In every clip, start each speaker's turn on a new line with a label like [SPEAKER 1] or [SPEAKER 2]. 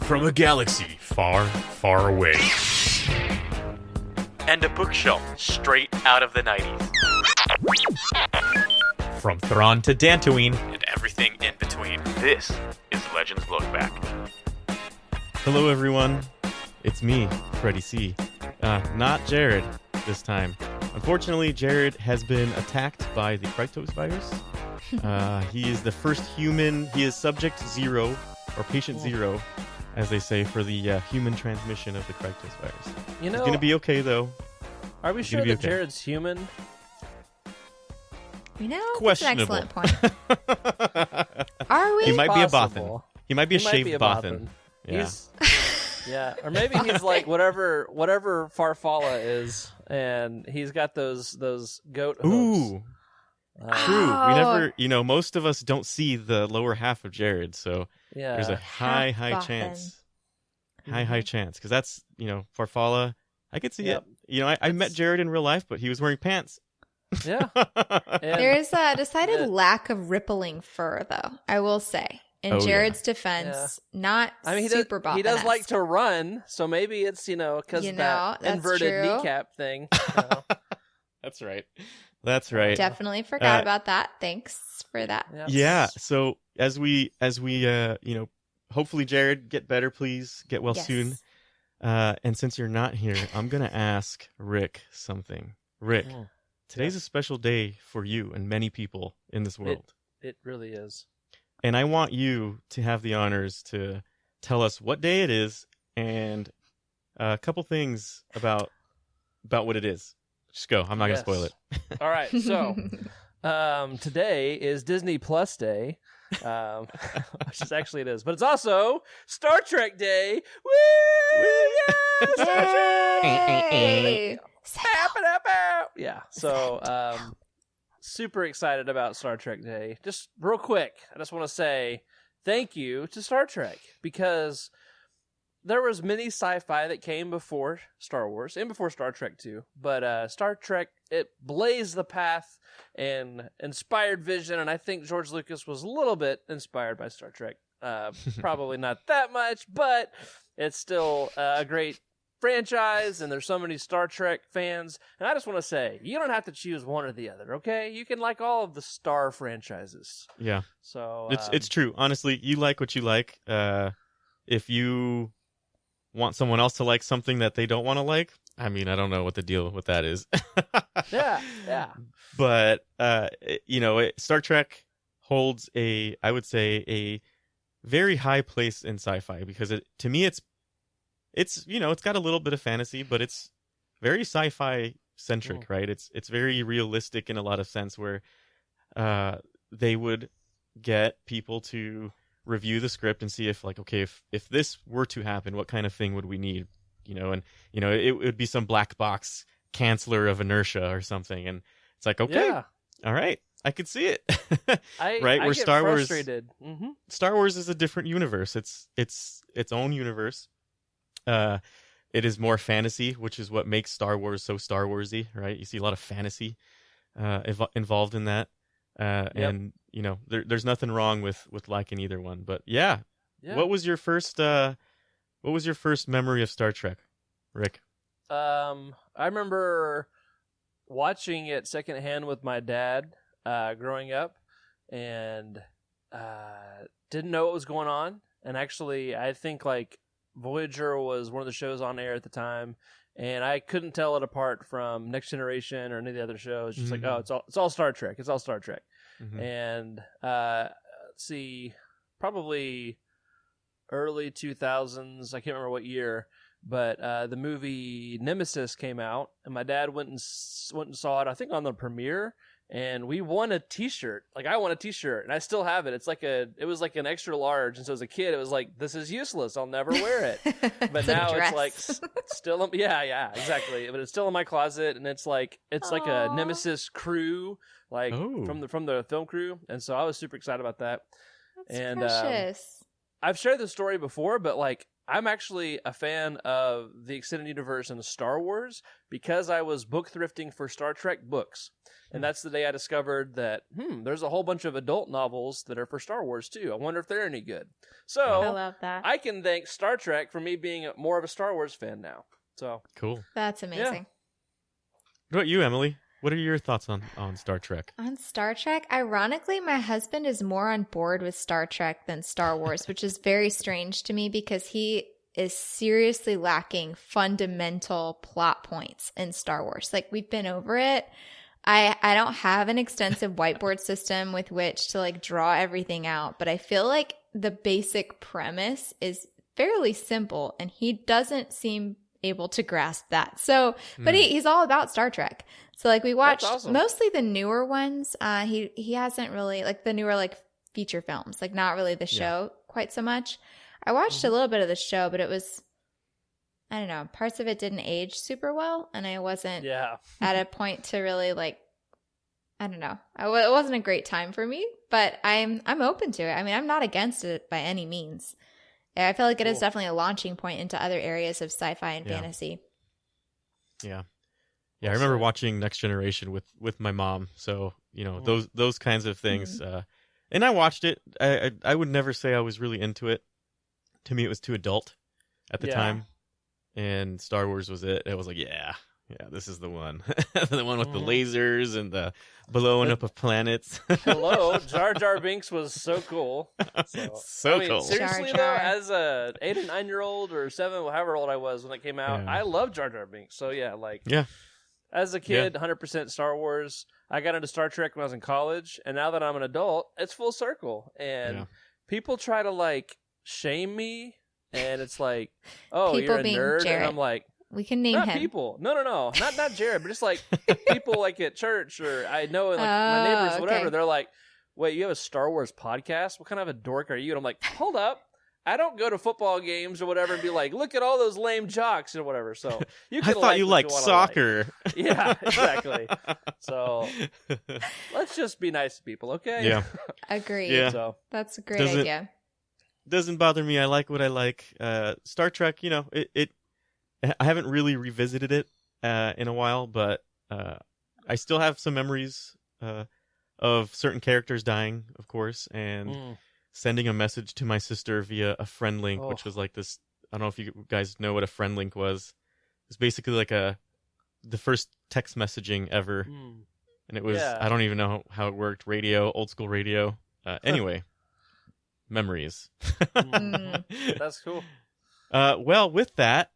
[SPEAKER 1] from a galaxy far, far away.
[SPEAKER 2] And a bookshelf straight out of the 90s.
[SPEAKER 1] From Thrawn to Dantooine.
[SPEAKER 2] And everything in between. This is Legends Look Back.
[SPEAKER 1] Hello, everyone. It's me, Freddie C. Not Jared this time. Unfortunately, Jared has been attacked by the Krytos virus. He is the first human. He is subject 0, or patient 0, as they say, for the human transmission of the Krytos virus.
[SPEAKER 3] You know,
[SPEAKER 1] he's going to be okay, though.
[SPEAKER 3] Are we sure that Jared's human?
[SPEAKER 4] You know,
[SPEAKER 1] questionable.
[SPEAKER 4] That's an excellent point. Are we?
[SPEAKER 1] He might be a
[SPEAKER 3] Possible.
[SPEAKER 1] Bothan. He might be a shaved Bothan. Yeah.
[SPEAKER 3] Yeah, or maybe he's like whatever Farfalla is, and he's got those goat hooves.
[SPEAKER 1] Ooh. True. We never, most of us don't see the lower half of Jared, so there's a high chance. High chance, because that's, Farfalla. I could see it. I met Jared in real life, but he was wearing pants.
[SPEAKER 3] Yeah.
[SPEAKER 4] There's a decided lack of rippling fur, though, I will say. In Jared's defense, not super Bothan-esque.
[SPEAKER 3] He does like to run, so maybe it's, because that inverted kneecap thing.
[SPEAKER 1] That's right. That's right.
[SPEAKER 4] Definitely forgot about that. Thanks for that.
[SPEAKER 1] Yeah. So as we hopefully Jared get better, please get well soon. And since you're not here, I'm gonna ask Rick something. Rick, today's a special day for you and many people in this world.
[SPEAKER 3] It really is.
[SPEAKER 1] And I want you to have the honors to tell us what day it is and a couple things about what it is. Just go. I'm not going to spoil it.
[SPEAKER 3] All right. So today is Disney Plus Day, which is actually it is. But it's also Star Trek Day. Woo! Yeah! Star Trek! Yeah. So super excited about Star Trek Day. Just real quick, I just want to say thank you to Star Trek, because there was many sci-fi that came before Star Wars and before Star Trek too, but Star Trek, it blazed the path and inspired vision, and I think George Lucas was a little bit inspired by Star Trek. Probably not that much, but it's still a great franchise, and there's so many Star Trek fans, and I just want to say, you don't have to choose one or the other, okay? You can like all of the Star franchises.
[SPEAKER 1] Yeah.
[SPEAKER 3] So
[SPEAKER 1] it's true. Honestly, you like what you like. If you want someone else to like something that they don't want to like, I mean, I don't know what the deal with that is.
[SPEAKER 3] Yeah.
[SPEAKER 1] But Star Trek holds I would say a very high place in sci-fi, because to me it's it's got a little bit of fantasy, but it's very sci-fi centric, right? It's very realistic in a lot of sense, where they would get people to review the script and see if if this were to happen, what kind of thing would we need, it would be some black box canceller of inertia or something, and it's like, okay, all right, I could see it.
[SPEAKER 3] Right?
[SPEAKER 1] Where
[SPEAKER 3] I get
[SPEAKER 1] Star
[SPEAKER 3] frustrated.
[SPEAKER 1] Wars, Star Wars is a different universe. It's its own universe. It is more fantasy, which is what makes Star Wars so Star Warsy, right? You see a lot of fantasy involved in that, and there's nothing wrong with liking either one. But yeah. What was your first memory of Star Trek, Rick?
[SPEAKER 3] I remember watching it secondhand with my dad growing up, and didn't know what was going on. And actually, I think Voyager was one of the shows on air at the time, and I couldn't tell it apart from Next Generation or any of the other shows. Just it's all Star Trek. It's all Star Trek. Mm-hmm. And probably early 2000s. I can't remember what year, but the movie Nemesis came out, and my dad went and saw it, I think on the premiere, and we won a t-shirt. I won a t-shirt, and I still have it. It was like an extra large, and so as a kid it was like, this is useless, I'll never wear it. But now it's still exactly, but it's still in my closet, and it's like a Nemesis crew, from the film crew, and so I was super excited about that.
[SPEAKER 4] That's
[SPEAKER 3] and
[SPEAKER 4] precious.
[SPEAKER 3] I've shared this story before, but I'm actually a fan of the extended universe and Star Wars because I was book thrifting for Star Trek books. And that's the day I discovered that, there's a whole bunch of adult novels that are for Star Wars, too. I wonder if they're any good. So
[SPEAKER 4] I love that.
[SPEAKER 3] I can thank Star Trek for me being more of a Star Wars fan now. So
[SPEAKER 1] cool.
[SPEAKER 4] That's amazing.
[SPEAKER 3] Yeah.
[SPEAKER 1] What about you, Emily? What are your thoughts on Star Trek?
[SPEAKER 4] On Star Trek, ironically, my husband is more on board with Star Trek than Star Wars, which is very strange to me because he is seriously lacking fundamental plot points in Star Wars. Like, we've been over it. I don't have an extensive whiteboard system with which to like draw everything out, but I feel like the basic premise is fairly simple and he doesn't seem able to grasp that. So, but he's all about Star Trek. So like we watched mostly the newer ones. He hasn't really like the newer like feature films, like not really the show quite so much. I watched a little bit of the show, but it was, I don't know, parts of it didn't age super well, and I wasn't at a point to really like, I don't know. It wasn't a great time for me, but I'm open to it. I mean, I'm not against it by any means. I feel like it is definitely a launching point into other areas of sci-fi and fantasy.
[SPEAKER 1] Yeah. Yeah, I remember watching Next Generation with my mom. So, you know, those kinds of things. And I watched it. I would never say I was really into it. To me, it was too adult at the time. And Star Wars was it. It was like, yeah, this is the one. The one with the lasers and the blowing up of planets.
[SPEAKER 3] Hello, Jar Jar Binks was so cool.
[SPEAKER 1] So cool.
[SPEAKER 3] Seriously,
[SPEAKER 4] Jar Jar.
[SPEAKER 3] though, as a 8 or 9 year old or 7, however old I was when it came out, I love Jar Jar Binks. So as a kid, 100% Star Wars. I got into Star Trek when I was in college, and now that I'm an adult, it's full circle. And people try to like shame me, and it's like, oh,
[SPEAKER 4] people
[SPEAKER 3] you're a
[SPEAKER 4] being
[SPEAKER 3] nerd,
[SPEAKER 4] Jared.
[SPEAKER 3] and I'm like,
[SPEAKER 4] we can name
[SPEAKER 3] not
[SPEAKER 4] him.
[SPEAKER 3] people. No, not Jared, but just like people like at church or I know like my neighbors, or whatever.
[SPEAKER 4] Okay.
[SPEAKER 3] They're like, wait, you have a Star Wars podcast? What kind of a dork are you? And I'm like, hold up. I don't go to football games or whatever and be like, look at all those lame jocks or whatever. So you can
[SPEAKER 1] I thought you liked
[SPEAKER 3] wanna
[SPEAKER 1] soccer.
[SPEAKER 3] Like. Yeah, exactly. So let's just be nice to people, okay?
[SPEAKER 1] Yeah.
[SPEAKER 4] Agreed.
[SPEAKER 1] Yeah.
[SPEAKER 3] So
[SPEAKER 4] That's a great idea.
[SPEAKER 1] Doesn't bother me. I like what I like. Star Trek, you know, it I haven't really revisited it in a while, but I still have some memories of certain characters dying, of course, and sending a message to my sister via a friend link, which was like this. I don't know if you guys know what a friend link was. It's basically like the first text messaging ever, and it was I don't even know how it worked. Radio, old school radio. Anyway, memories.
[SPEAKER 3] that's cool.
[SPEAKER 1] Well, with that,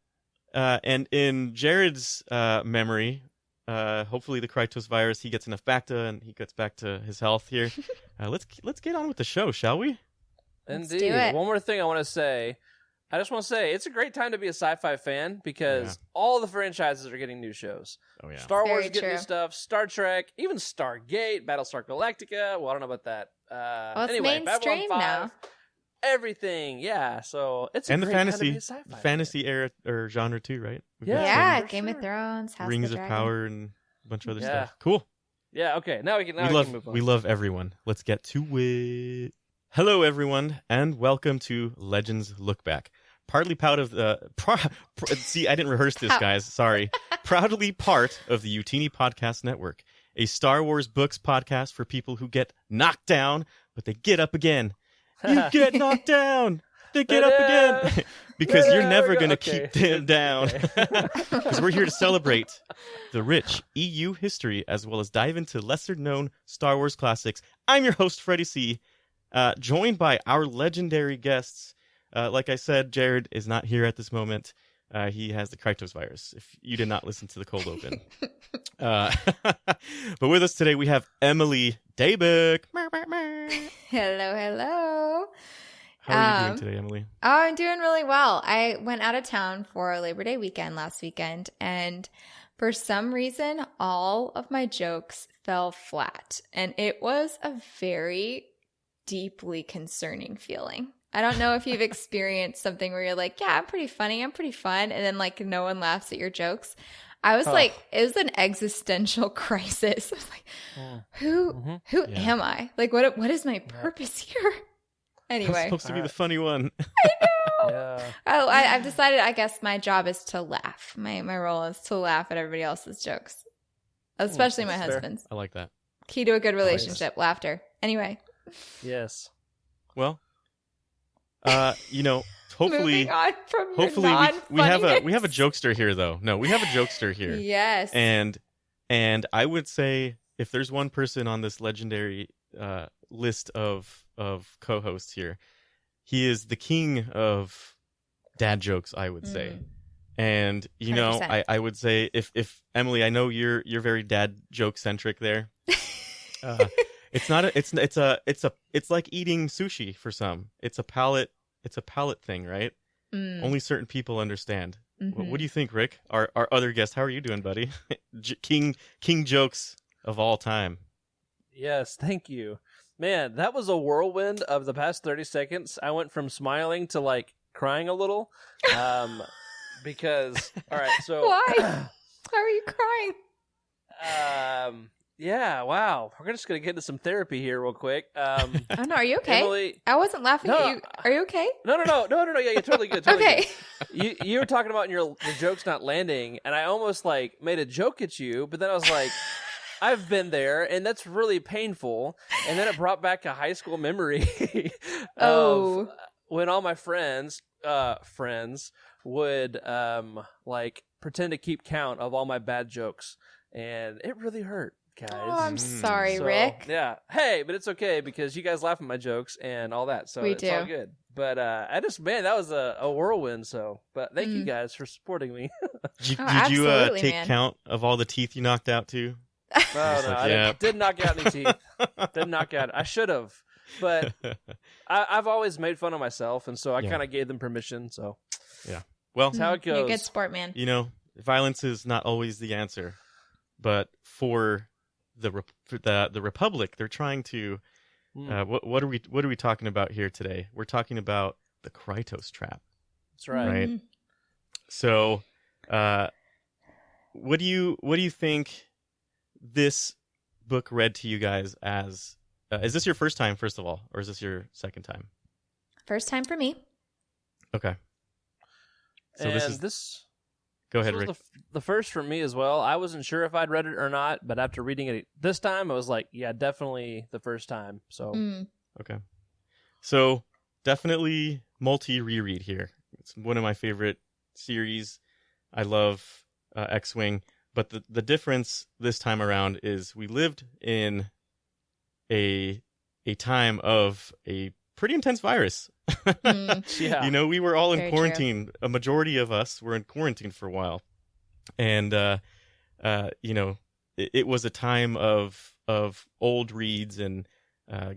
[SPEAKER 1] and in Jared's memory, hopefully the Krytos virus, he gets enough Bacta and he gets back to his health here. Let's get on with the show, shall we?
[SPEAKER 4] Let's
[SPEAKER 3] Indeed.
[SPEAKER 4] do it.
[SPEAKER 3] One more thing I want to say. I just want to say it's a great time to be a sci-fi fan because all the franchises are getting new shows. Oh yeah, Star Wars is getting new stuff. Star Trek, even Stargate, Battlestar Galactica. Well, I don't know about that.
[SPEAKER 4] It's
[SPEAKER 3] anyway,
[SPEAKER 4] mainstream
[SPEAKER 3] Babylon 5,
[SPEAKER 4] now.
[SPEAKER 3] Everything, yeah. So it's a
[SPEAKER 1] and the
[SPEAKER 3] great time to be a
[SPEAKER 1] fantasy
[SPEAKER 3] sci-fi fan.
[SPEAKER 1] era or genre too, right? We've got
[SPEAKER 4] Yeah,
[SPEAKER 1] some
[SPEAKER 4] Game of Thrones, House
[SPEAKER 1] Rings
[SPEAKER 4] of the
[SPEAKER 1] of
[SPEAKER 4] Dragon.
[SPEAKER 1] Power, and a bunch of other stuff. Cool.
[SPEAKER 3] Yeah. Okay. Now we can. Move on.
[SPEAKER 1] We love everyone. Let's get to it. Hello, everyone, and welcome to Legends Look Back. Partly part of the see, I didn't rehearse this, guys. Sorry. Proudly part of the YOUTINI Podcast Network, a Star Wars books podcast for people who get knocked down, but they get up again. You get knocked down, they get up again, because you're never going to keep them down. Because we're here to celebrate the rich EU history as well as dive into lesser-known Star Wars classics. I'm your host, Freddie C., joined by our legendary guests. Like I said, Jared is not here at this moment. He has the Krytos virus, if you did not listen to the cold open. But with us today, we have Emily Daybeck.
[SPEAKER 4] Hello.
[SPEAKER 1] How are you doing today, Emily?
[SPEAKER 4] Oh, I'm doing really well. I went out of town for Labor Day weekend last weekend, and for some reason, all of my jokes fell flat. And it was a very deeply concerning feeling. I don't know if you've experienced something where you're like, yeah, I'm pretty funny, I'm pretty fun, and then like no one laughs at your jokes. I was like, it was an existential crisis. I was like, who am I? Like, what is my purpose here? Anyway.
[SPEAKER 1] I'm supposed to be the funny one.
[SPEAKER 4] I know.
[SPEAKER 3] Yeah.
[SPEAKER 4] Oh, I've decided. I guess my job is to laugh. My role is to laugh at everybody else's jokes, especially my
[SPEAKER 3] that's fair.
[SPEAKER 4] husband's.
[SPEAKER 1] I like that.
[SPEAKER 4] Key to a good relationship: laughter. Anyway,
[SPEAKER 3] Yes.
[SPEAKER 1] Well, hopefully,
[SPEAKER 4] moving on from your
[SPEAKER 1] hopefully we have a
[SPEAKER 4] non-funniness.
[SPEAKER 1] jokester here though. No, we have a jokester here.
[SPEAKER 4] Yes.
[SPEAKER 1] And I would say if there's one person on this legendary list of co-hosts here, he is the king of dad jokes, I would say. And
[SPEAKER 4] 100%.
[SPEAKER 1] I would say if Emily, I know you're very dad joke centric there. It's like eating sushi for some. It's a palate thing, right? Only certain people understand. What do you think, Rick? Our other guest, how are you doing, buddy? King jokes of all time.
[SPEAKER 3] Yes, thank you. Man, that was a whirlwind of the past 30 seconds. I went from smiling to like crying a little. Because all right, so
[SPEAKER 4] Why? Why are you crying?
[SPEAKER 3] yeah, wow. We're just gonna get into some therapy here real quick.
[SPEAKER 4] Oh no, are you okay?
[SPEAKER 3] Emily,
[SPEAKER 4] I wasn't laughing at you. Are you okay?
[SPEAKER 3] No. Yeah, you're totally good. Totally
[SPEAKER 4] Okay.
[SPEAKER 3] good. You were talking about the jokes not landing, and I almost like made a joke at you, but then I was like, I've been there, and that's really painful. And then it brought back a high school memory of when all my friends would like pretend to keep count of all my bad jokes, and it really hurt, guys.
[SPEAKER 4] Oh, I'm sorry,
[SPEAKER 3] So,
[SPEAKER 4] Rick.
[SPEAKER 3] Yeah. Hey, but it's okay because you guys laugh at my jokes and all that, so
[SPEAKER 4] We
[SPEAKER 3] it's
[SPEAKER 4] do.
[SPEAKER 3] all good. But that was a whirlwind. So, but thank you guys for supporting me.
[SPEAKER 1] Did you
[SPEAKER 4] absolutely,
[SPEAKER 1] take
[SPEAKER 4] man.
[SPEAKER 1] count of all the teeth you knocked out too?
[SPEAKER 3] No, I
[SPEAKER 1] yeah.
[SPEAKER 3] didn't knock out any teeth. Didn't knock out. I should have, but I've always made fun of myself, and so I kind of gave them permission. So
[SPEAKER 1] yeah, well,
[SPEAKER 3] that's how it goes.
[SPEAKER 4] You're a good sport, man.
[SPEAKER 1] Violence is not always the answer, but for the Republic, they're trying to. What are we talking about here today? We're talking about the Krytos Trap.
[SPEAKER 3] That's right.
[SPEAKER 1] Right. So, what do you think this book read to you guys as? Is this your first time, first of all, or is this your second time?
[SPEAKER 4] First time for me.
[SPEAKER 1] Okay. So
[SPEAKER 3] And
[SPEAKER 1] this. Go ahead,
[SPEAKER 3] was
[SPEAKER 1] Rick.
[SPEAKER 3] the first for me as well. I wasn't sure if I'd read it or not, but after reading it this time, I was like, yeah, definitely the first time. So
[SPEAKER 1] Okay. So definitely multi-reread here. It's one of my favorite series. I love X-Wing, but the difference this time around is we lived in a time of a pretty intense virus.
[SPEAKER 3] yeah,
[SPEAKER 1] We were all in
[SPEAKER 4] Very
[SPEAKER 1] quarantine. True. A majority of us were in quarantine for a while, and it was a time of old reads and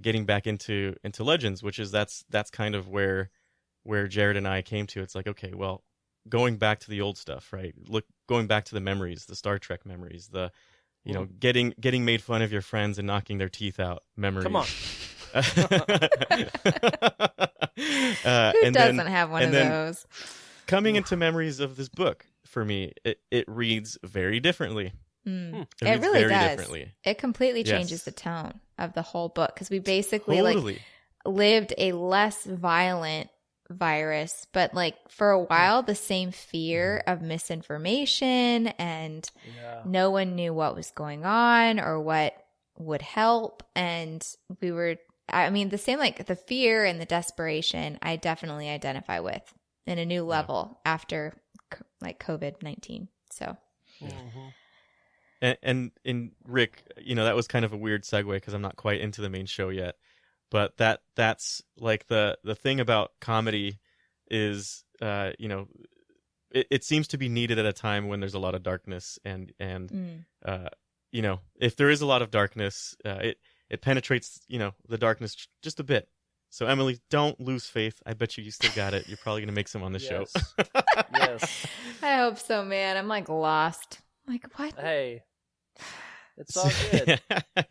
[SPEAKER 1] getting back into Legends, which is that's kind of where Jared and I came to. It's like, okay, well, going back to the old stuff, right? Going back to the memories, the Star Trek memories, the getting made fun of your friends and knocking their teeth out memories.
[SPEAKER 3] Come on.
[SPEAKER 4] Who doesn't have one of those?
[SPEAKER 1] Coming into memories of this book, for me, it reads very differently.
[SPEAKER 4] It
[SPEAKER 1] reads
[SPEAKER 4] really
[SPEAKER 1] very
[SPEAKER 4] does.
[SPEAKER 1] Differently.
[SPEAKER 4] It completely changes
[SPEAKER 1] Yes.
[SPEAKER 4] the tone of the whole book because we basically
[SPEAKER 1] Totally.
[SPEAKER 4] lived a less violent virus, but for a while the same fear of misinformation and no one knew what was going on or what would help, and we were the same, the fear and the desperation I definitely identify with in a new level after COVID-19. So
[SPEAKER 1] and in Rick, that was kind of a weird segue because I'm not quite into the main show yet, but that's the thing about comedy is it seems to be needed at a time when there's a lot of darkness and if there is a lot of darkness, it penetrates the darkness just a bit. So Emily, don't lose faith. I bet you still got it. You're probably gonna make some on the show.
[SPEAKER 3] Yes.
[SPEAKER 4] I hope so, man. I'm lost. What?
[SPEAKER 3] Hey, it's all good.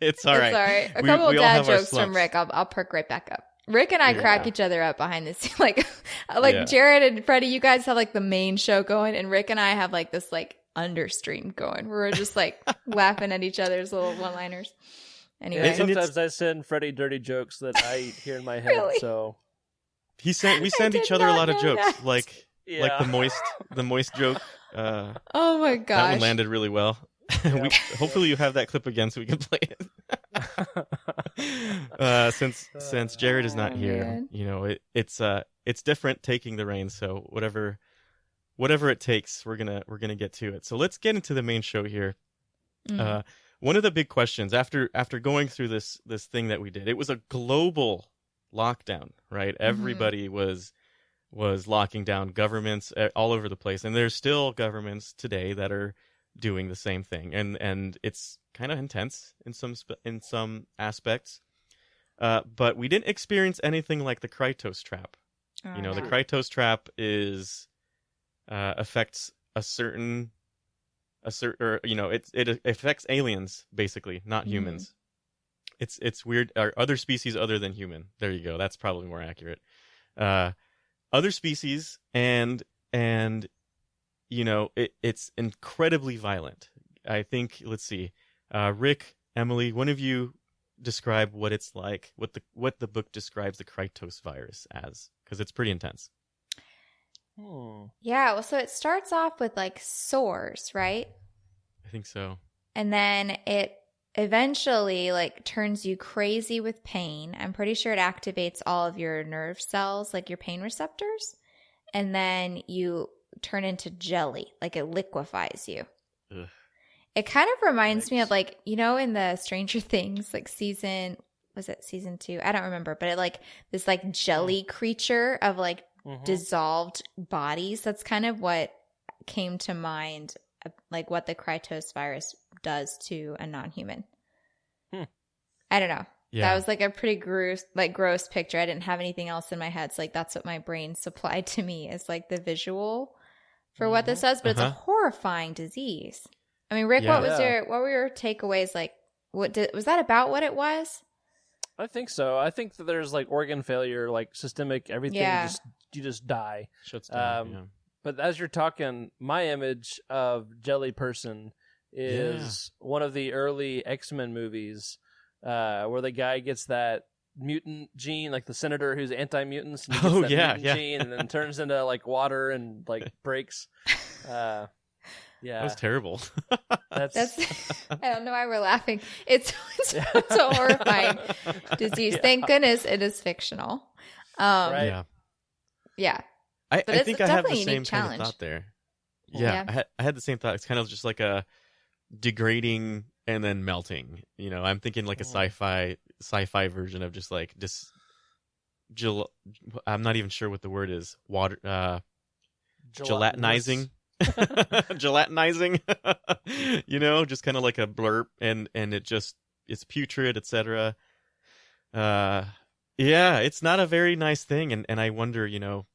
[SPEAKER 1] It's all right.
[SPEAKER 4] It's all right. A
[SPEAKER 1] We
[SPEAKER 4] couple of
[SPEAKER 1] all
[SPEAKER 4] dad
[SPEAKER 1] have our
[SPEAKER 4] jokes from
[SPEAKER 1] slumps.
[SPEAKER 4] Rick. I'll perk right back up. Rick and I crack each other up behind the scenes.
[SPEAKER 1] Yeah.
[SPEAKER 4] Jared and Freddie, you guys have the main show going, and Rick and I have this understream going. Where we're just laughing at each other's little one-liners. Anyway,
[SPEAKER 3] Yeah, sometimes I send Freddie dirty jokes that I hear in my head.
[SPEAKER 4] Really?
[SPEAKER 3] So
[SPEAKER 1] we send each
[SPEAKER 4] did
[SPEAKER 1] other a
[SPEAKER 4] not
[SPEAKER 1] lot of
[SPEAKER 4] know
[SPEAKER 1] jokes,
[SPEAKER 4] that.
[SPEAKER 1] like the moist joke.
[SPEAKER 4] Oh my
[SPEAKER 1] That
[SPEAKER 4] gosh.
[SPEAKER 1] one landed really well. Hopefully you have that clip again so we can play it. Since Jared is not
[SPEAKER 4] Oh,
[SPEAKER 1] here,
[SPEAKER 4] man.
[SPEAKER 1] you know, it's different taking the reins. So whatever it takes, we're gonna get to it. So let's get into the main show here. One of the big questions after going through this thing that we did, it was a global lockdown, right? Everybody was locking down, governments all over the place, and there's still governments today that are doing the same thing, and it's kind of intense in some aspects. But we didn't experience anything like the Krytos Trap.
[SPEAKER 4] Oh,
[SPEAKER 1] You know, the
[SPEAKER 4] no.
[SPEAKER 1] Krytos Trap is affects it affects aliens basically, not humans. It's weird, or other species other than human. There you go. That's probably more accurate. Other species, and you know, it's incredibly violent. I think, let's see, Rick, Emily, one of you describe what it's like, what the book describes the Krytos virus as, because it's pretty intense.
[SPEAKER 4] Yeah, well, so it starts off with like sores, right?
[SPEAKER 1] I think so.
[SPEAKER 4] And then it eventually like turns you crazy with pain. I'm pretty sure it activates all of your nerve cells, like your pain receptors. And then you turn into jelly, like it liquefies you.
[SPEAKER 1] Ugh.
[SPEAKER 4] It kind of reminds me of like, you know, in the Stranger Things, like season 2? I don't remember, but it like this like jelly creature of like dissolved bodies. That's kind of what came to mind, like what the Krytos virus does to a non-human. I don't know.
[SPEAKER 1] Yeah.
[SPEAKER 4] That was like a pretty gross picture. I didn't have anything else in my head. So like that's what my brain supplied to me is like the visual for what this does, but it's a horrifying disease. I mean, Rick,
[SPEAKER 1] Yeah.
[SPEAKER 4] what were your takeaways? Like, was that about what it was?
[SPEAKER 3] I think so. I think that there's like organ failure, like systemic everything.
[SPEAKER 4] Yeah.
[SPEAKER 3] You just die.
[SPEAKER 1] Shuts down. Yeah.
[SPEAKER 3] But as you're talking, my image of Jelly Person is one of the early X-Men movies where the guy gets that mutant gene, like the senator who's anti-mutants, and he gets that mutant gene and then turns into like water and like breaks. Yeah,
[SPEAKER 1] That was terrible.
[SPEAKER 4] That's I don't know why we're laughing. It's a horrifying disease.
[SPEAKER 3] Yeah.
[SPEAKER 4] Thank goodness it is fictional.
[SPEAKER 3] Right.
[SPEAKER 1] Yeah.
[SPEAKER 4] Yeah.
[SPEAKER 1] I
[SPEAKER 4] it's
[SPEAKER 1] think I have the
[SPEAKER 4] definitely a
[SPEAKER 1] same
[SPEAKER 4] unique
[SPEAKER 1] kind
[SPEAKER 4] challenge.
[SPEAKER 1] of thought there. Yeah. I had the same thought. It's kind of just like a degrading and then melting. You know, I'm thinking like a sci-fi version of just like I'm not even sure what the word is. Water gelatinizing. Gelatinizing. You know, just kind of like a blurb, and it's putrid, etc. Yeah, it's not a very nice thing, and I wonder, you know,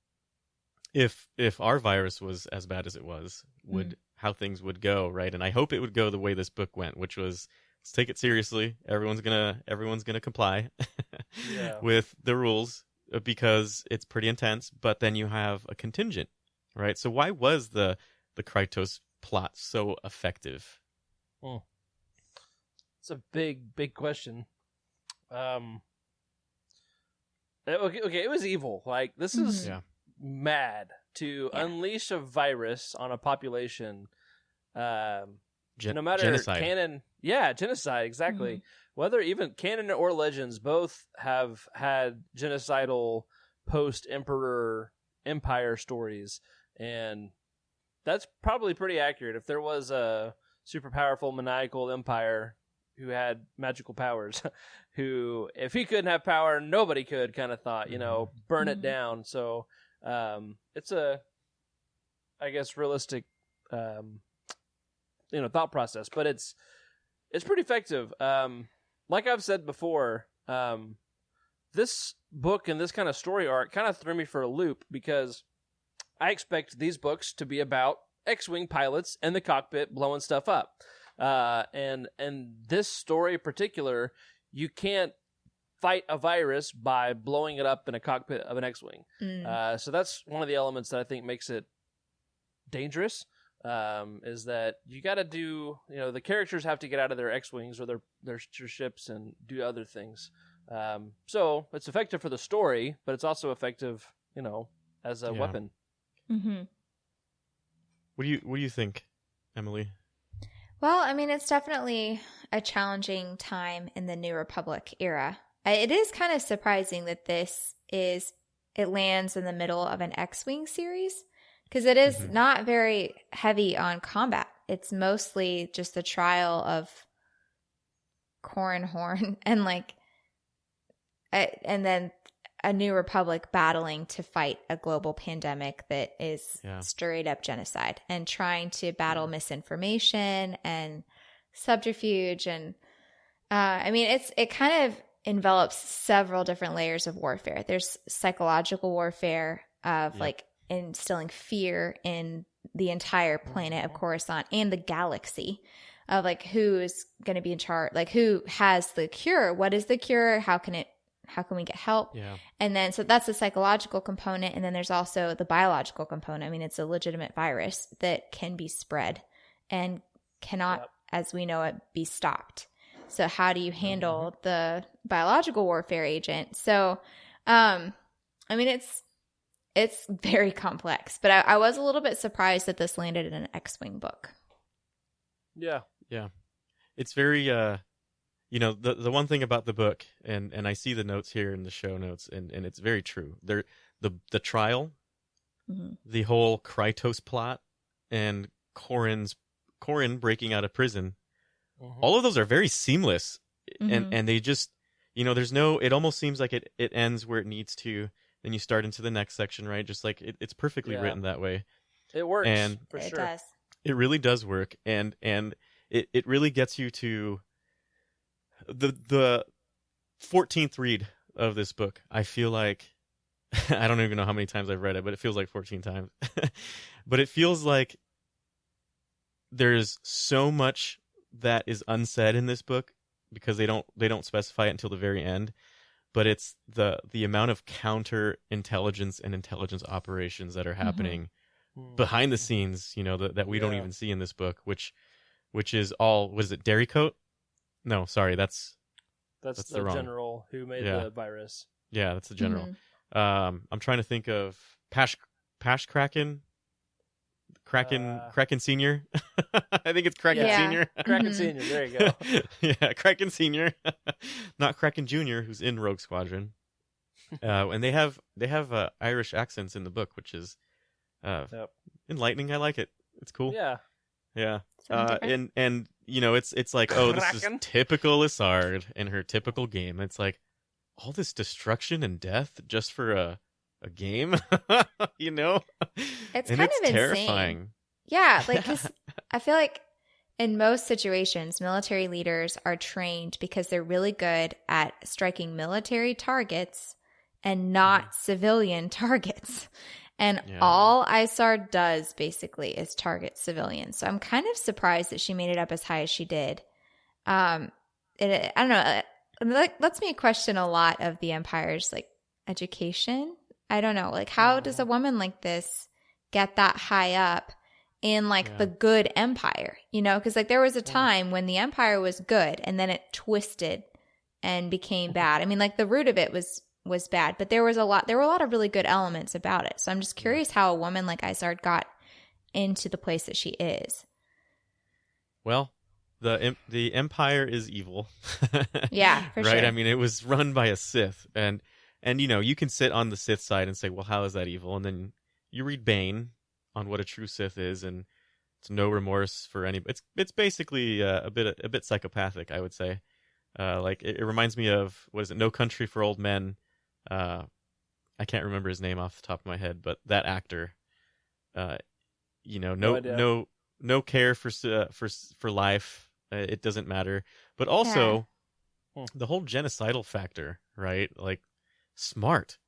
[SPEAKER 1] if our virus was as bad as it was, how things would go, right? And I hope it would go the way this book went, which was, let's take it seriously. Everyone's gonna comply with the rules because it's pretty intense. But then you have a contingent, right? So why was the Krytos plot so effective?
[SPEAKER 3] It's a big question. Okay, it was evil. Like, this is mad to unleash a virus on a population. No matter
[SPEAKER 1] genocide.
[SPEAKER 3] canon, genocide, exactly. Whether even canon or legends, both have had genocidal post-emperor empire stories, and that's probably pretty accurate. If there was a super powerful maniacal empire who had magical powers, who, if he couldn't have power, nobody could, kind of thought, you know, burn it down. So it's a, I guess, realistic, thought process, but it's pretty effective. Like I've said before, this book and this kind of story arc kind of threw me for a loop, because I expect these books to be about X-Wing pilots in the cockpit blowing stuff up. And this story in particular, you can't fight a virus by blowing it up in a cockpit of an X-Wing. So that's one of the elements that I think makes it dangerous, is that you got to do, the characters have to get out of their X-Wings or their ships and do other things. So it's effective for the story, but it's also effective, as a weapon.
[SPEAKER 4] Mm-hmm.
[SPEAKER 1] What do you think, Emily?
[SPEAKER 4] Well, I mean, it's definitely a challenging time in the New Republic era. It is kind of surprising that it lands in the middle of an X-Wing series, because it is not very heavy on combat. It's mostly just the trial of Corran Horn and and then a New Republic battling to fight a global pandemic that is straight up genocide and trying to battle misinformation and subterfuge. And I mean, it kind of envelops several different layers of warfare. There's psychological warfare of instilling fear in the entire planet of Coruscant and the galaxy, of who is going to be in charge, who has the cure, what is the cure, how can we get help? And then so that's the psychological component, and then there's also the biological component. I mean, it's a legitimate virus that can be spread and cannot, as we know it, be stopped. So how do you handle the biological warfare agent? So I mean, it's very complex, but I was a little bit surprised that this landed in an X-Wing book.
[SPEAKER 1] Yeah. It's very, the one thing about the book, and I see the notes here in the show notes, and it's very true. The trial, the whole Krytos plot, and Corran breaking out of prison, all of those are very seamless, and they just, there's no, it almost seems like it ends where it needs to. Then you start into the next section, right? Just like it's perfectly written that way.
[SPEAKER 3] It works,
[SPEAKER 1] and
[SPEAKER 3] for sure.
[SPEAKER 4] It does.
[SPEAKER 1] It really does work, and it really gets you to the 14th read of this book. I feel like I don't even know how many times I've read it, but it feels like 14 times. But it feels like there's so much that is unsaid in this book because they don't specify it until the very end. But it's the amount of counter intelligence and intelligence operations that are happening behind the scenes, that we don't even see in this book, which is all, what is it, Dairy Coat? No, sorry, that's the wrong
[SPEAKER 3] general who made the virus.
[SPEAKER 1] Yeah, that's the general. I'm trying to think of Pash Kraken Senior. I think it's Kraken Senior.
[SPEAKER 3] Kraken Senior. There you go.
[SPEAKER 1] Yeah, Kraken Senior, not Kraken Junior, who's in Rogue Squadron. And they have Irish accents in the book, which is enlightening. I like it. It's cool. Yeah. And it's like, oh, this is typical Isard in her typical game. It's like all this destruction and death just for a game,
[SPEAKER 4] It's kind of
[SPEAKER 1] terrifying.
[SPEAKER 4] Insane. Yeah, because I feel like in most situations, military leaders are trained because they're really good at striking military targets and not civilian targets. And all Isard does basically is target civilians. So I'm kind of surprised that she made it up as high as she did. I don't know. It lets me question a lot of the Empire's education. I don't know. How does a woman like this get that high up in the good Empire? Because there was a time when the Empire was good and then it twisted and became bad. I mean, the root of it was bad, but there were a lot of really good elements about it. So I'm just curious how a woman like Isard got into the place that she is.
[SPEAKER 1] Well, the Empire is evil.
[SPEAKER 4] Yeah, for
[SPEAKER 1] right?
[SPEAKER 4] sure.
[SPEAKER 1] I mean, it was run by a Sith, and you can sit on the Sith side and say, well, how is that evil? And then you read Bane on what a true Sith is, and it's no remorse for any. It's basically a bit psychopathic, I would say. It reminds me of, what is it? No Country for Old Men. I can't remember his name off the top of my head, but that actor, no care for life. It doesn't matter. But also the whole genocidal factor, right? Smart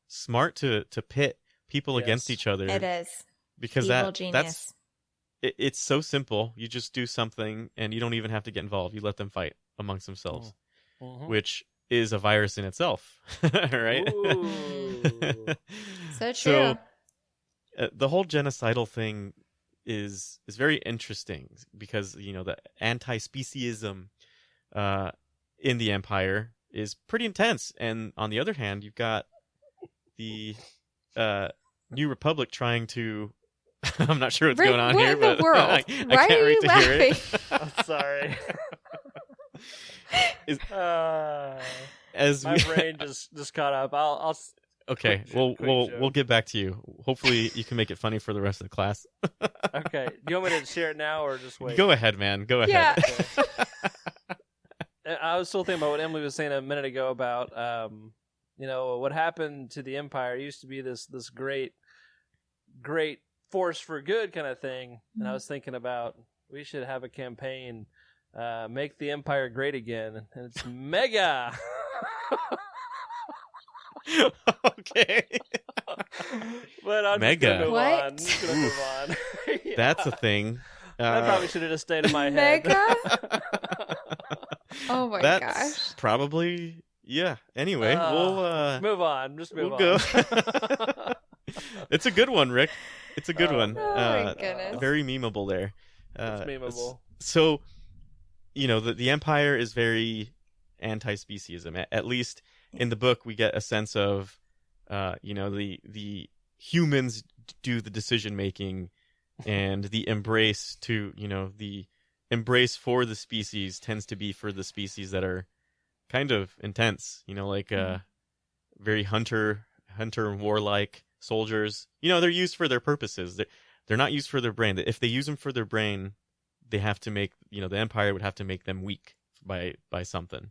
[SPEAKER 1] to pit people against each other.
[SPEAKER 4] It is.
[SPEAKER 1] Because
[SPEAKER 4] evil genius.
[SPEAKER 1] It's so simple. You just do something and you don't even have to get involved. You let them fight amongst themselves, which is a virus in itself, right?
[SPEAKER 4] So true.
[SPEAKER 1] So the whole genocidal thing is very interesting because the anti-speciesism in the Empire is pretty intense. And on the other hand, you've got the New Republic trying to. I'm not sure what's
[SPEAKER 4] Rick,
[SPEAKER 1] going on
[SPEAKER 4] what
[SPEAKER 1] here,
[SPEAKER 4] in the
[SPEAKER 1] but
[SPEAKER 4] world?
[SPEAKER 1] I
[SPEAKER 4] Why
[SPEAKER 1] can't
[SPEAKER 4] are
[SPEAKER 1] wait
[SPEAKER 4] you
[SPEAKER 1] to hear it.
[SPEAKER 3] I'm sorry.
[SPEAKER 1] As
[SPEAKER 3] My brain just caught up. I'll
[SPEAKER 1] okay,
[SPEAKER 3] quick
[SPEAKER 1] we'll
[SPEAKER 3] joke.
[SPEAKER 1] get back to you. Hopefully, you can make it funny for the rest of the class.
[SPEAKER 3] Okay. Do you want me to share it now or just wait?
[SPEAKER 1] Go ahead, man. Go ahead.
[SPEAKER 4] Yeah.
[SPEAKER 3] I was still thinking about what Emily was saying a minute ago about, what happened to the Empire. It used to be this great force for good kind of thing. And I was thinking about we should have a campaign, make the Empire great again, and it's mega.
[SPEAKER 1] Okay.
[SPEAKER 3] But I'm
[SPEAKER 1] Mega.
[SPEAKER 3] just
[SPEAKER 4] What?
[SPEAKER 3] just gonna move on. Yeah.
[SPEAKER 1] That's a thing.
[SPEAKER 3] That probably should have just stayed in my head.
[SPEAKER 4] Mega? Oh my
[SPEAKER 1] That's
[SPEAKER 4] gosh.
[SPEAKER 1] probably Anyway, we'll
[SPEAKER 3] Move on. Just move
[SPEAKER 1] we'll
[SPEAKER 3] on.
[SPEAKER 1] go. It's a good one, Rick. It's a good one.
[SPEAKER 4] Oh my goodness.
[SPEAKER 1] Very memeable there.
[SPEAKER 3] It's memeable.
[SPEAKER 1] So, the Empire is very anti-speciesism. At least in the book, we get a sense of, the humans do the decision making, and the embrace for the species tends to be for the species that are kind of intense. Very hunter warlike soldiers. They're used for their purposes. They're not used for their brain. If they use them for their brain, they have to make, the Empire would have to make them weak by something.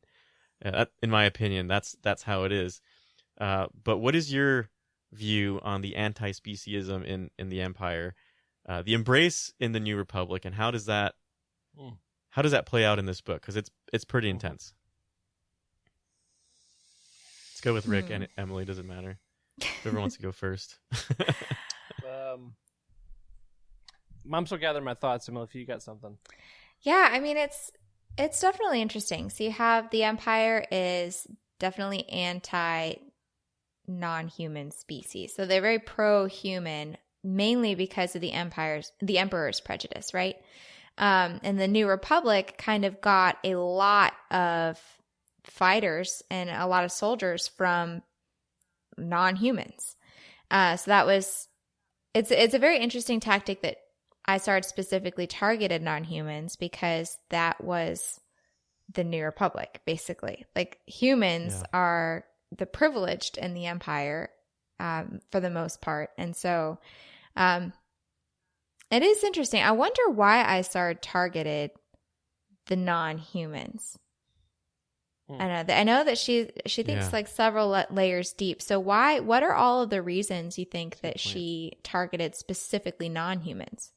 [SPEAKER 1] In my opinion, that's how it is. But what is your view on the anti-speciesism in the Empire, the embrace in the New Republic, and how does that play out in this book? Because it's pretty intense. Let's go with Rick and Emily. Doesn't matter. Whoever wants to go first.
[SPEAKER 3] I'm still gathering my thoughts, Emily, if you got something.
[SPEAKER 4] Yeah, I mean it's definitely interesting. So you have the Empire is definitely anti non-human species. So they're very pro-human, mainly because of the Emperor's prejudice, right? And the New Republic kind of got a lot of fighters and a lot of soldiers from non-humans. So that was it's a very interesting tactic that ISARD specifically targeted non-humans because that was the New Republic, basically. Like humans are the privileged in the Empire for the most part. And so it is interesting. I wonder why ISARD targeted the non-humans. I know that she thinks like several layers deep. So what are all of the reasons you think that she targeted specifically non-humans?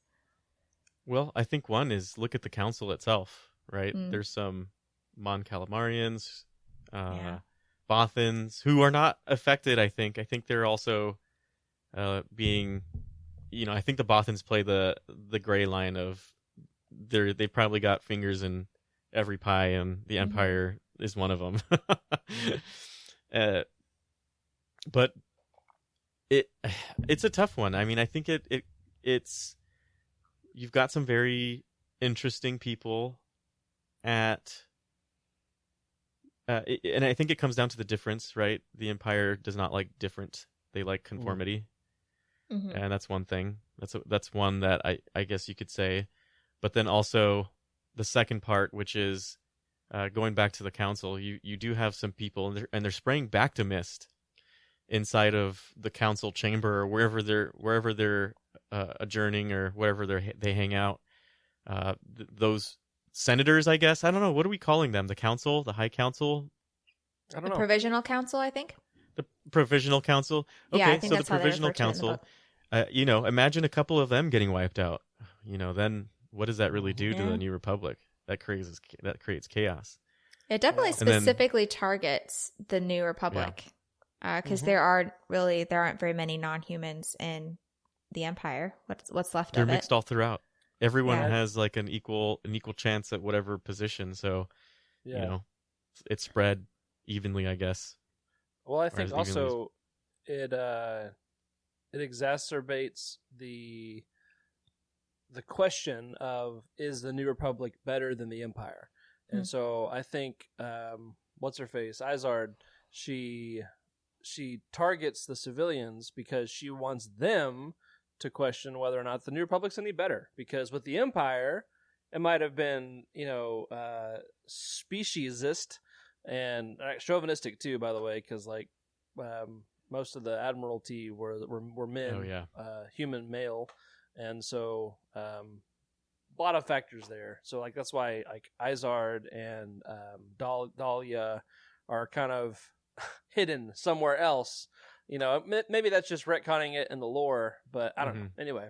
[SPEAKER 1] Well, I think one is look at the council itself, right? There's some Mon Calamarians, Bothans, who are not affected, I think. I think they're also being, I think the Bothans play the gray line of they probably got fingers in every pie, and the Empire is one of them. But it's a tough one. I mean, I think it's you've got some very interesting people and I think it comes down to the difference, right? The Empire does not like different; they like conformity, and that's one thing. That's one that I guess you could say. But then also the second part, which is going back to the council, you do have some people, and they're spraying back to mist inside of the council chamber or wherever they're adjourning or wherever they hang out. Those senators, I guess. I don't know. What are we calling them? The council? The high council?
[SPEAKER 3] I don't
[SPEAKER 4] The
[SPEAKER 3] know.
[SPEAKER 4] Provisional Council, I think.
[SPEAKER 1] The Provisional Council? Okay,
[SPEAKER 4] Yeah, I think
[SPEAKER 1] so
[SPEAKER 4] that's
[SPEAKER 1] the
[SPEAKER 4] how they
[SPEAKER 1] Provisional
[SPEAKER 4] refer to it in the
[SPEAKER 1] Council,
[SPEAKER 4] book.
[SPEAKER 1] imagine a couple of them getting wiped out. Then what does that really do to
[SPEAKER 4] Yeah.
[SPEAKER 1] the New Republic? That creates chaos.
[SPEAKER 4] It definitely
[SPEAKER 1] And then-
[SPEAKER 4] specifically targets the New Republic because there aren't very many non-humans in the Empire. What's left
[SPEAKER 1] They're
[SPEAKER 4] of it?
[SPEAKER 1] mixed all throughout. Everyone
[SPEAKER 4] Yeah.
[SPEAKER 1] has like an equal chance at whatever position, so it's spread evenly, I guess.
[SPEAKER 3] Well, I
[SPEAKER 1] Or
[SPEAKER 3] think
[SPEAKER 1] as evenly
[SPEAKER 3] also it exacerbates the question of, is the New Republic better than the Empire? And so I think what's her face, Izard, she targets the civilians because she wants them to question whether or not the New Republic's any better. Because with the Empire, it might have been, speciesist and chauvinistic too, by the way, because most of the Admiralty were men,
[SPEAKER 1] Oh, yeah.
[SPEAKER 3] Human male, and so a lot of factors there. So like that's why like Izard and Dahlia are kind of hidden somewhere else. Maybe that's just retconning it in the lore, but I don't know. Anyway,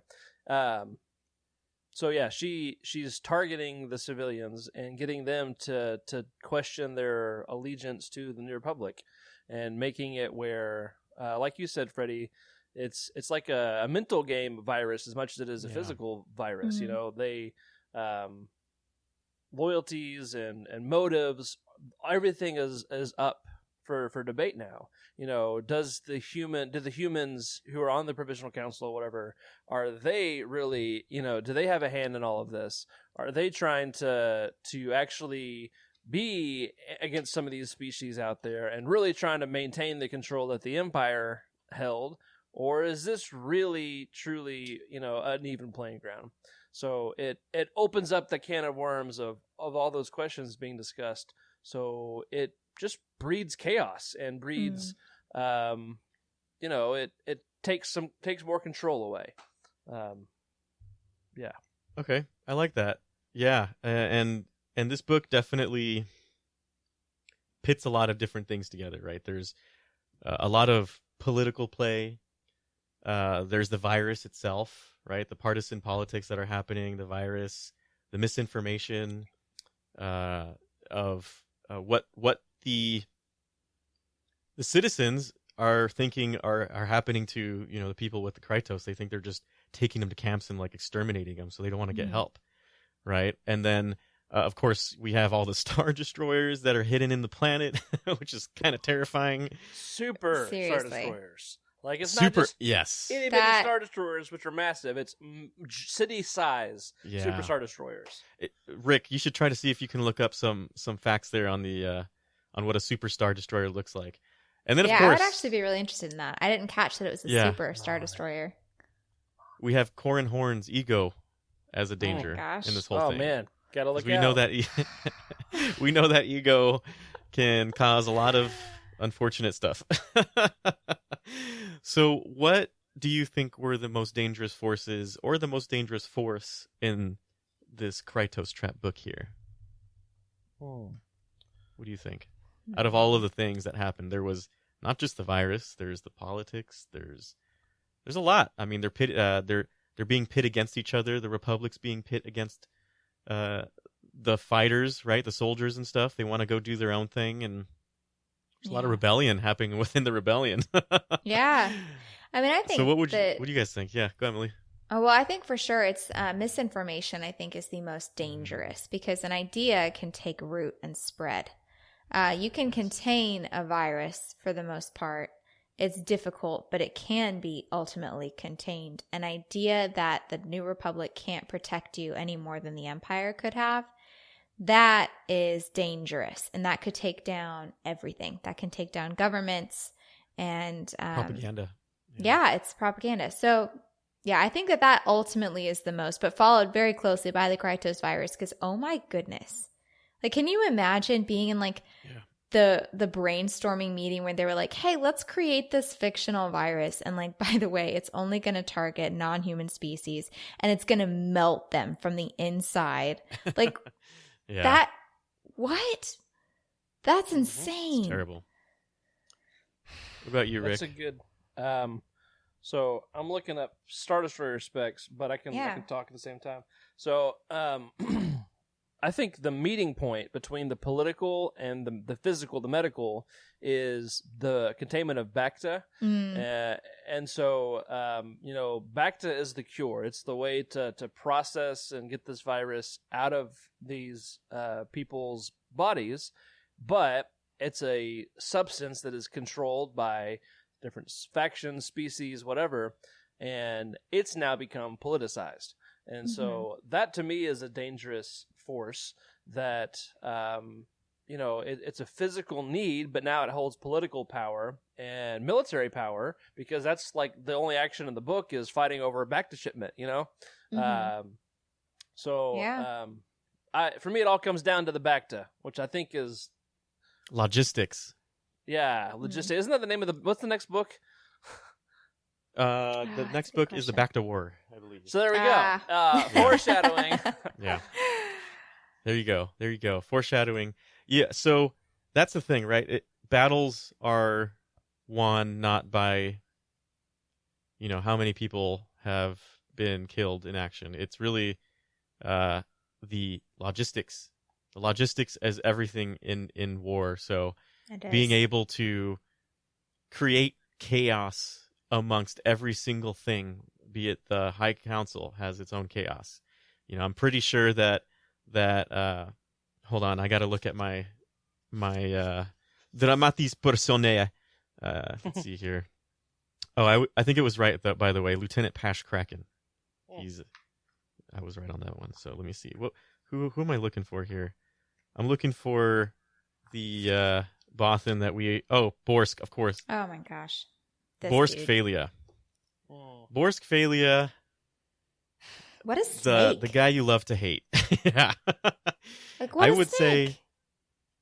[SPEAKER 3] so yeah, she's targeting the civilians and getting them to question their allegiance to the New Republic, and making it where, like you said, Freddie, it's like a mental game virus as much as it is a physical virus. They loyalties and motives, everything is up for debate now. Do the humans who are on the Provisional Council or whatever, are they really, do they have a hand in all of this? Are they trying to actually be against some of these species out there and really trying to maintain the control that the Empire held? Or is this really, truly, an even playing ground? So it opens up the can of worms of all those questions being discussed. So it just breeds chaos and breeds, it takes more control away. Yeah.
[SPEAKER 1] Okay, I like that. Yeah, and this book definitely pits a lot of different things together, right? There's a lot of political play. There's the virus itself, right? The partisan politics that are happening, the virus, the misinformation of what the citizens are thinking are happening to the people with the Krytos. They think they're just taking them to camps and like exterminating them, so they don't want to get help, right? And then of course we have all the Star Destroyers that are hidden in the planet, which is kind of terrifying.
[SPEAKER 3] Super
[SPEAKER 4] Seriously.
[SPEAKER 3] Star Destroyers. Like it's
[SPEAKER 1] Super,
[SPEAKER 3] not just
[SPEAKER 1] yes.
[SPEAKER 3] itty bitty Star Destroyers, which are massive. It's city size Super Star Destroyers.
[SPEAKER 1] Rick, you should try to see if you can look up some facts there on the on what a Super Star Destroyer looks like. And then of course,
[SPEAKER 4] I would actually be really interested in that. I didn't catch that it was a Super Star Destroyer.
[SPEAKER 1] We have Corran Horn's ego as a danger in this whole thing.
[SPEAKER 3] Oh man, gotta look out.
[SPEAKER 1] We know that we know that ego can cause a lot of unfortunate stuff. So what do you think were the most dangerous forces or the most dangerous force in this Krytos Trap book here? What do you think? Out of all of the things that happened, there was not just the virus, there's the politics, there's a lot. I mean, they're being pit against each other, the Republic's being pit against the fighters, right? The soldiers and stuff. They want to go do their own thing, and there's a lot of rebellion happening within the rebellion.
[SPEAKER 4] Yeah. I mean, I think.
[SPEAKER 1] So what do you guys think? Yeah, go ahead, Emily.
[SPEAKER 4] Oh, well, I think for sure it's misinformation, I think, is the most dangerous, because an idea can take root and spread. You can contain a virus for the most part. It's difficult, but it can be ultimately contained. An idea that the New Republic can't protect you any more than the Empire could have, that is dangerous. And that could take down everything. That can take down governments and
[SPEAKER 1] propaganda.
[SPEAKER 4] Yeah, it's propaganda. So yeah, I think that ultimately is the most, but followed very closely by the Krytos virus, because oh my goodness. Like, can you imagine being in like the brainstorming meeting where they were like, hey, let's create this fictional virus. And like, by the way, it's only going to target non-human species and it's going to melt them from the inside. Like what? That's insane.
[SPEAKER 1] It's terrible. What about you, Rick?
[SPEAKER 3] That's a good, so I'm looking up Star Destroyer specs, but I can talk at the same time. So, I think the meeting point between the political and the physical, the medical, is the containment of Bacta. And so, Bacta is the cure. It's the way to process and get this virus out of these people's bodies. But it's a substance that is controlled by different factions, species, whatever. And it's now become politicized. And so that to me is a dangerous force that it's a physical need, but now it holds political power and military power, because that's like the only action in the book is fighting over a back to shipment,
[SPEAKER 4] Mhm.
[SPEAKER 3] For me, it all comes down to the Bacta, which I think is
[SPEAKER 1] Logistics.
[SPEAKER 3] logistic. Isn't that the name of what's the next book?
[SPEAKER 1] The
[SPEAKER 4] that's
[SPEAKER 1] next
[SPEAKER 4] a good
[SPEAKER 1] book is the
[SPEAKER 4] question.
[SPEAKER 1] Back to War, I believe.
[SPEAKER 3] So there we go. Foreshadowing.
[SPEAKER 1] Yeah. There you go. Foreshadowing. Yeah, so that's the thing, right? Battles are won not by, how many people have been killed in action. It's really the logistics. The logistics as everything in war. So being able to create chaos amongst every single thing, be it the High Council has its own chaos. I'm pretty sure that hold on, I got to look at my dramatis personae. Let's see here. Oh, I think it was right, by the way, Lieutenant Pash Kraken. I was right on that one. So let me see. Who am I looking for here? I'm looking for the Bothan that Borsk, of course.
[SPEAKER 4] Oh my gosh.
[SPEAKER 1] Borsk
[SPEAKER 4] dude.
[SPEAKER 1] Phalia. Borsk Phalia.
[SPEAKER 4] What is Snake?
[SPEAKER 1] The guy you love to hate. Yeah.
[SPEAKER 4] Like, what
[SPEAKER 1] I
[SPEAKER 4] is
[SPEAKER 1] would
[SPEAKER 4] Snake?
[SPEAKER 1] say,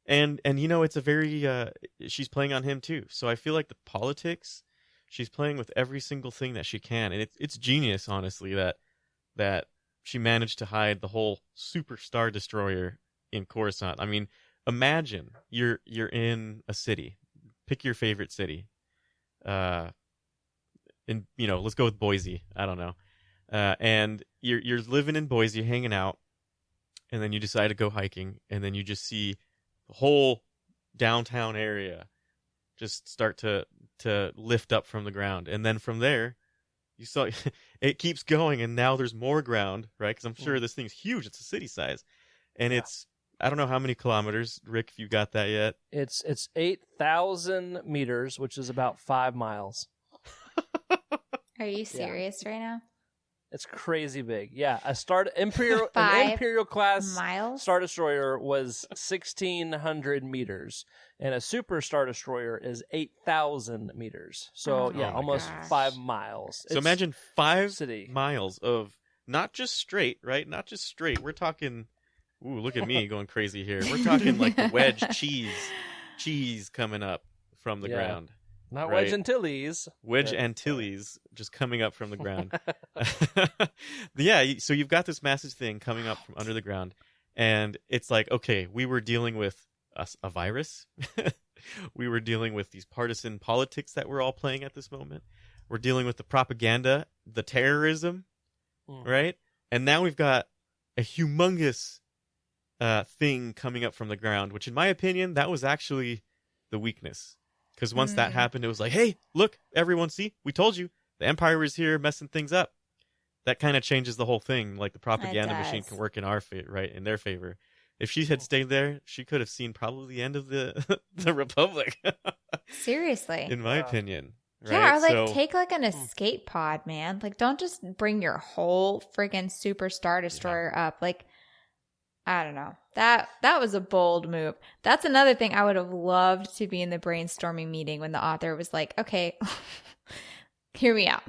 [SPEAKER 1] and it's a very she's playing on him too. So I feel like the politics, she's playing with every single thing that she can, and it's genius, honestly, that she managed to hide the whole super star destroyer in Coruscant. I mean, imagine you're in a city. Pick your favorite city. Let's go with Boise. I don't know. And you're living in Boise, hanging out, and then you decide to go hiking, and then you just see the whole downtown area just start to lift up from the ground, and then from there, you saw it keeps going, and now there's more ground, right? Because I'm sure this thing's huge; it's a city size, and it's I don't know how many kilometers, Rick, if you got that yet.
[SPEAKER 3] It's 8,000 meters, which is about 5 miles.
[SPEAKER 4] Are you serious right now?
[SPEAKER 3] It's crazy big. Yeah, an Imperial class
[SPEAKER 4] miles?
[SPEAKER 3] Star Destroyer was 1,600 meters, and a Super Star Destroyer is 8,000 meters. So almost
[SPEAKER 4] gosh.
[SPEAKER 3] 5 miles.
[SPEAKER 1] So imagine 5
[SPEAKER 3] city.
[SPEAKER 1] miles of not just straight, right? Not just straight. We're talking. Ooh, look at me going crazy here. We're talking like the wedge cheese coming up from the ground.
[SPEAKER 3] Not
[SPEAKER 1] right?
[SPEAKER 3] Wedge Antilles.
[SPEAKER 1] Wedge Antilles just coming up from the ground. Yeah, so you've got this massive thing coming up from under the ground, and it's like, okay, we were dealing with a virus. We were dealing with these partisan politics that we're all playing at this moment. We're dealing with the propaganda, the terrorism, right? And now we've got a humongous thing coming up from the ground, which in my opinion, that was actually the weakness. Because once that happened, it was like, hey, look, everyone, see, we told you, the Empire is here messing things up. That kind of changes the whole thing. Like the propaganda machine can work in our favor, right? In their favor. If she had stayed there, she could have seen probably the end of the Republic.
[SPEAKER 4] Seriously.
[SPEAKER 1] In my opinion. Right?
[SPEAKER 4] Yeah, or take like an escape pod, man. Like, don't just bring your whole friggin' Super Star Destroyer up. Like, I don't know. That was a bold move. That's another thing I would have loved to be in the brainstorming meeting when the author was like, okay, hear me out.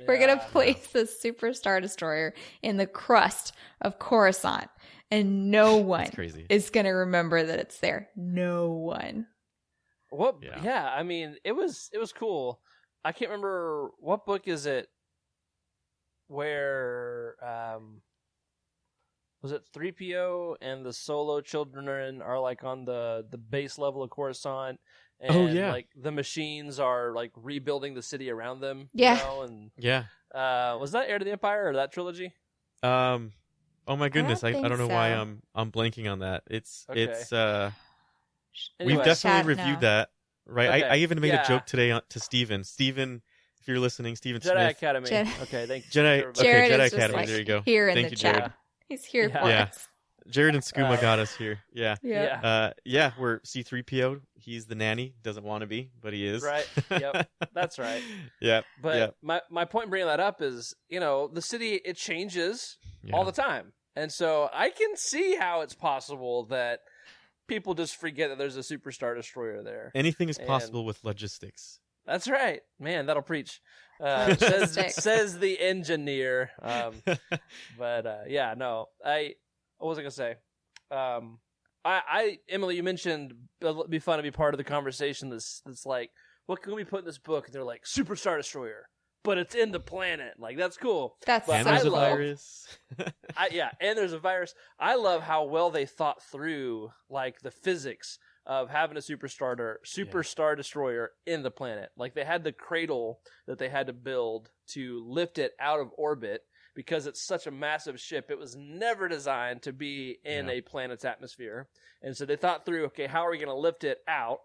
[SPEAKER 4] We're going to place the Super Star Destroyer in the crust of Coruscant, and no one is going to remember that it's there. No one.
[SPEAKER 3] What? Yeah, I mean, it was cool. I can't remember, what book is it where was it 3PO and the Solo children are like on the base level of Coruscant, and like the machines are like rebuilding the city around them.
[SPEAKER 4] Yeah.
[SPEAKER 3] You know? Was that Heir to the Empire or that trilogy?
[SPEAKER 1] Oh my goodness, I don't know
[SPEAKER 4] so.
[SPEAKER 1] why I'm blanking on that. It's
[SPEAKER 3] Anyway,
[SPEAKER 1] we've definitely reviewed that, right?
[SPEAKER 3] Okay.
[SPEAKER 1] I even made a joke today to Steven. Steven, if you're listening, Steven
[SPEAKER 3] Jedi
[SPEAKER 1] Smith.
[SPEAKER 3] Academy.
[SPEAKER 4] Jedi-
[SPEAKER 3] Okay, thank you.
[SPEAKER 1] Jedi
[SPEAKER 4] Jared
[SPEAKER 1] Academy.
[SPEAKER 4] Like
[SPEAKER 1] there you go.
[SPEAKER 4] Here in
[SPEAKER 1] Thank
[SPEAKER 4] the
[SPEAKER 1] you,
[SPEAKER 4] chat.
[SPEAKER 1] Jared.
[SPEAKER 4] He's here for
[SPEAKER 1] Yeah.
[SPEAKER 4] us.
[SPEAKER 1] Jared and Skooma got us here. Yeah.
[SPEAKER 3] Yeah.
[SPEAKER 1] We're C-3PO. He's the nanny. Doesn't want to be, but he is.
[SPEAKER 3] Right. Yep. That's right.
[SPEAKER 1] Yeah.
[SPEAKER 3] But my point in bringing that up is, the city, it changes all the time. And so I can see how it's possible that people just forget that there's a Super Star Destroyer there.
[SPEAKER 1] Anything is
[SPEAKER 3] And-
[SPEAKER 1] possible with logistics.
[SPEAKER 3] That's right, man. That'll preach.
[SPEAKER 4] Logistics.
[SPEAKER 3] Says the engineer. But yeah, no. What was I gonna say? Emily, you mentioned it'd be fun to be part of the conversation. That's like, what can we put in this book? And they're like, Super Star Destroyer, but it's in the planet. Like, that's cool.
[SPEAKER 4] That's
[SPEAKER 3] But
[SPEAKER 1] And
[SPEAKER 4] so
[SPEAKER 1] there's a
[SPEAKER 4] cool.
[SPEAKER 1] virus.
[SPEAKER 3] And there's a virus. I love how well they thought through like the physics of having a Star Destroyer in the planet. Like, they had the cradle that they had to build to lift it out of orbit because it's such a massive ship. It was never designed to be in a planet's atmosphere. And so they thought through, okay, how are we going to lift it out?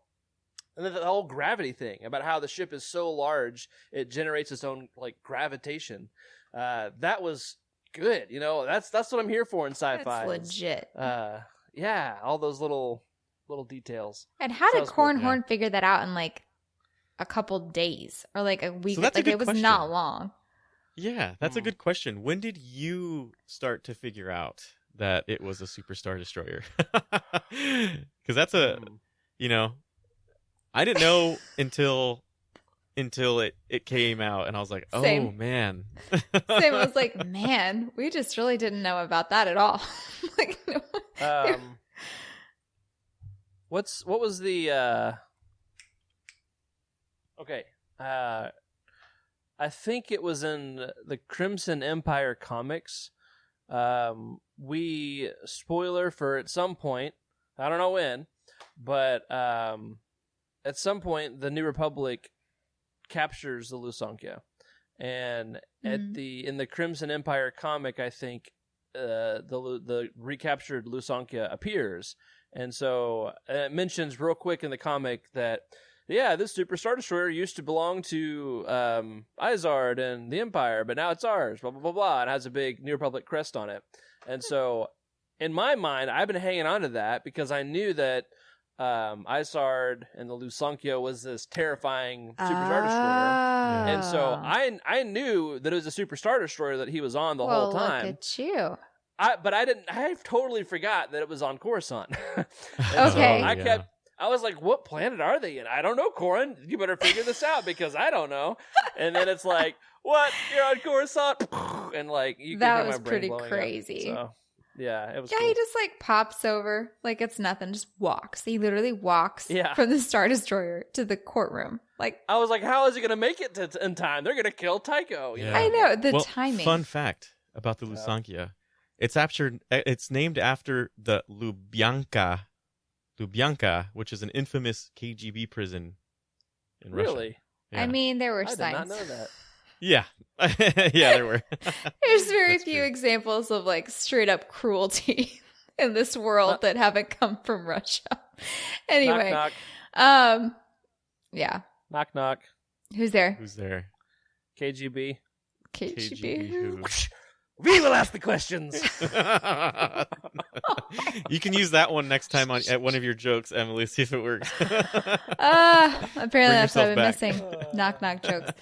[SPEAKER 3] And then the whole gravity thing about how the ship is so large, it generates its own like gravitation. That was good. You know, that's what I'm here for in sci-fi.
[SPEAKER 4] That's legit.
[SPEAKER 3] Yeah, all those little details.
[SPEAKER 4] And how did
[SPEAKER 3] Sounds cool.
[SPEAKER 4] Corran Horn figure that out in like a couple days or like a week?
[SPEAKER 1] So that's a
[SPEAKER 4] like
[SPEAKER 1] good
[SPEAKER 4] it was
[SPEAKER 1] question.
[SPEAKER 4] not long.
[SPEAKER 1] Yeah, that's a good question. When did you start to figure out that it was a Super Star Destroyer? Because that's you know, I didn't know until it came out, and I was like, oh
[SPEAKER 4] Same.
[SPEAKER 1] man.
[SPEAKER 4] Same. I was like, man, we just really didn't know about that at all. Like, no.
[SPEAKER 3] What was the okay. I think it was in the Crimson Empire comics. We spoiler for at some point, I don't know when, but at some point the New Republic captures the Lusankya, and in the Crimson Empire comic, I think the recaptured Lusankya appears, and so it mentions real quick in the comic that, yeah, this Super Star Destroyer used to belong to Izard and the Empire, but now it's ours, blah, blah, blah, blah, and has a big New Republic crest on it. And so, in my mind, I've been hanging on to that because I knew that Izard and the Lusankya was this terrifying Super Star Destroyer. And so, I knew that it was a Super Star Destroyer that he was on the whole time.
[SPEAKER 4] Look at you.
[SPEAKER 3] But I totally forgot that it was on Coruscant. And
[SPEAKER 4] Okay.
[SPEAKER 3] So I was like, what planet are they in? I don't know, Corran. You better figure this out because I don't know. And then it's like, what? You're on Coruscant? And like, you
[SPEAKER 4] That
[SPEAKER 3] can hear
[SPEAKER 4] was
[SPEAKER 3] my brain
[SPEAKER 4] pretty
[SPEAKER 3] blowing up.
[SPEAKER 4] crazy.
[SPEAKER 3] So, yeah, it was
[SPEAKER 4] Yeah,
[SPEAKER 3] cool.
[SPEAKER 4] he just like pops over like it's nothing, just walks. He literally walks
[SPEAKER 3] Yeah.
[SPEAKER 4] from the Star Destroyer to the courtroom. Like,
[SPEAKER 3] I was like, how is he going to make it in time? They're going to kill Tycho. You
[SPEAKER 1] Yeah.
[SPEAKER 3] know?
[SPEAKER 4] I know the
[SPEAKER 1] Well,
[SPEAKER 4] timing.
[SPEAKER 1] Fun fact about the Lusankya. It's named after the Lubyanka, which is an infamous KGB prison in Russia.
[SPEAKER 3] Really?
[SPEAKER 1] Yeah.
[SPEAKER 4] I mean, there were
[SPEAKER 3] I did
[SPEAKER 4] signs.
[SPEAKER 3] not know that.
[SPEAKER 1] Yeah. Yeah, there were.
[SPEAKER 4] There's very
[SPEAKER 1] That's
[SPEAKER 4] few
[SPEAKER 1] true.
[SPEAKER 4] examples of like straight up cruelty in this world that haven't come from Russia. Anyway,
[SPEAKER 3] Knock,
[SPEAKER 4] yeah.
[SPEAKER 3] knock. Knock, knock.
[SPEAKER 4] Who's there?
[SPEAKER 1] Who's there?
[SPEAKER 3] KGB.
[SPEAKER 4] KGB.
[SPEAKER 1] who?
[SPEAKER 3] We will ask the questions.
[SPEAKER 1] You can use that one next time at one of your jokes, Emily. See if it works.
[SPEAKER 4] Apparently that's what I've been
[SPEAKER 1] yourself
[SPEAKER 4] missing. Knock knock jokes.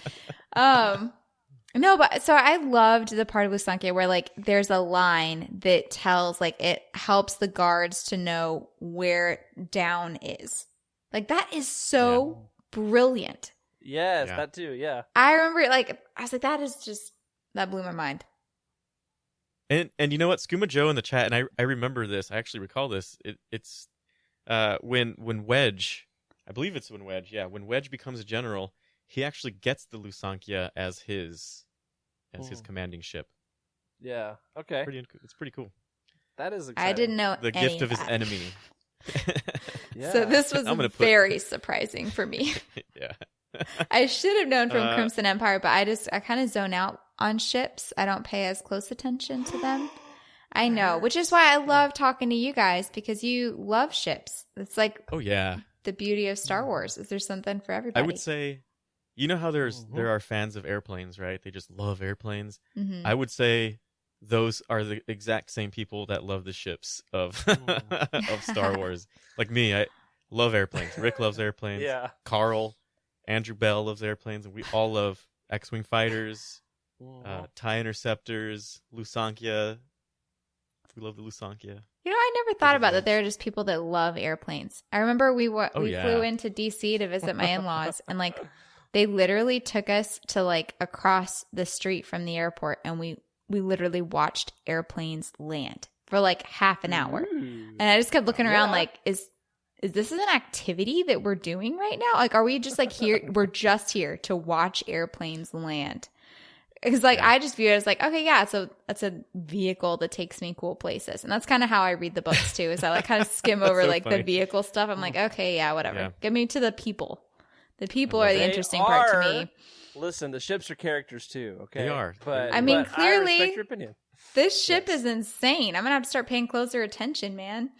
[SPEAKER 4] No, but so I loved the part of Lusankya where like there's a line that tells like it helps the guards to know where down is. Like that is so brilliant.
[SPEAKER 3] Yes,
[SPEAKER 1] Yeah.
[SPEAKER 3] that too. Yeah.
[SPEAKER 4] I remember like I was like that blew my mind.
[SPEAKER 1] And you know what, Skooma Joe in the chat, and I remember this. I actually recall this. It's when Wedge, I believe it's when Wedge becomes a general, he actually gets the Lusankya as his commanding ship.
[SPEAKER 3] Yeah. Okay.
[SPEAKER 1] It's pretty cool.
[SPEAKER 3] That is exciting.
[SPEAKER 4] I didn't know
[SPEAKER 1] The
[SPEAKER 4] any
[SPEAKER 1] gift of his
[SPEAKER 4] that.
[SPEAKER 1] enemy.
[SPEAKER 3] Yeah.
[SPEAKER 4] So this was
[SPEAKER 1] I'm gonna put-
[SPEAKER 4] very surprising for me.
[SPEAKER 1] Yeah.
[SPEAKER 4] I should have known from Crimson Empire, but I kind of zone out on ships. I don't pay as close attention to them. I know, which is why I love talking to you guys because you love ships. It's like
[SPEAKER 1] Oh yeah.
[SPEAKER 4] the beauty of Star Wars. Is there something for everybody?
[SPEAKER 1] I would say, you know how there are fans of airplanes, right? They just love airplanes.
[SPEAKER 4] Mhm.
[SPEAKER 1] I would say those are the exact same people that love the ships of of Star Wars. Like me, I love airplanes. Rick loves airplanes.
[SPEAKER 3] Yeah.
[SPEAKER 1] Carl, Andrew Bell loves airplanes, and we all love X-wing fighters, TIE interceptors, Lusankya. We love the Lusankya.
[SPEAKER 4] I never thought about that.
[SPEAKER 1] Nice.
[SPEAKER 4] There are just people that love airplanes. I remember we
[SPEAKER 1] yeah.
[SPEAKER 4] flew into DC to visit my in-laws, and like they literally took us to like across the street from the airport, and we literally watched airplanes land for like half an hour. And I just kept looking around like, is this an activity that we're doing right now? Like, are we just like here? We're just here to watch airplanes land. Because like I just view it as like, okay, yeah, so that's a vehicle that takes me cool places. And that's kind of how I read the books too, is I like kind of skim over
[SPEAKER 1] so
[SPEAKER 4] like
[SPEAKER 1] funny.
[SPEAKER 4] the vehicle stuff. I'm like, okay, yeah, whatever.
[SPEAKER 1] Yeah.
[SPEAKER 4] Get me to the people. The people are the
[SPEAKER 3] They
[SPEAKER 4] interesting part to
[SPEAKER 3] are-
[SPEAKER 4] me.
[SPEAKER 3] Listen, the ships are characters too. Okay,
[SPEAKER 1] They are.
[SPEAKER 3] But
[SPEAKER 4] I mean,
[SPEAKER 3] but
[SPEAKER 4] clearly-
[SPEAKER 3] I respect your opinion.
[SPEAKER 4] This ship
[SPEAKER 3] Yes.
[SPEAKER 4] is insane. I'm gonna have to start paying closer attention, man.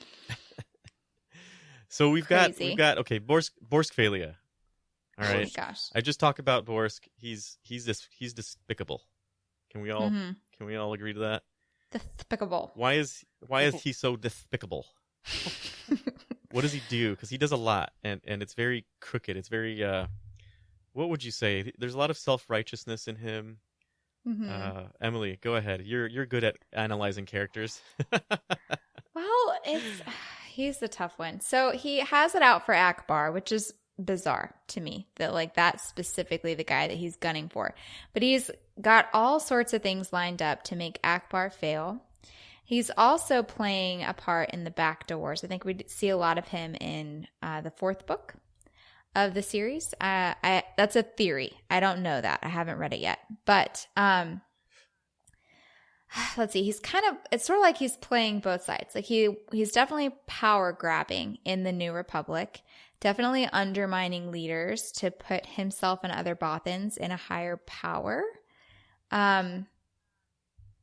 [SPEAKER 1] So we've
[SPEAKER 4] Crazy.
[SPEAKER 1] got okay, Borsk Phalia. All
[SPEAKER 4] Oh my
[SPEAKER 1] right.
[SPEAKER 4] gosh.
[SPEAKER 1] I just talked about Borsk. He's despicable. Can we all
[SPEAKER 4] Mhm.
[SPEAKER 1] can we all agree to that?
[SPEAKER 4] Despicable.
[SPEAKER 1] Why is he so despicable? What does he do? Because he does a lot, and it's very crooked. It's very what would you say? There's a lot of self-righteousness in him.
[SPEAKER 4] Mhm.
[SPEAKER 1] Emily, go ahead. You're good at analyzing characters.
[SPEAKER 4] Well, he's the tough one. So he has it out for Akbar, which is bizarre to me that like that's specifically the guy that he's gunning for. But he's got all sorts of things lined up to make Akbar fail. He's also playing a part in the back doors. I think we see a lot of him in the 4th book of the series. That's a theory. I don't know that. I haven't read it yet. But let's see. It's sort of like he's playing both sides. Like he's definitely power grabbing in the New Republic, definitely undermining leaders to put himself and other Bothans in a higher power.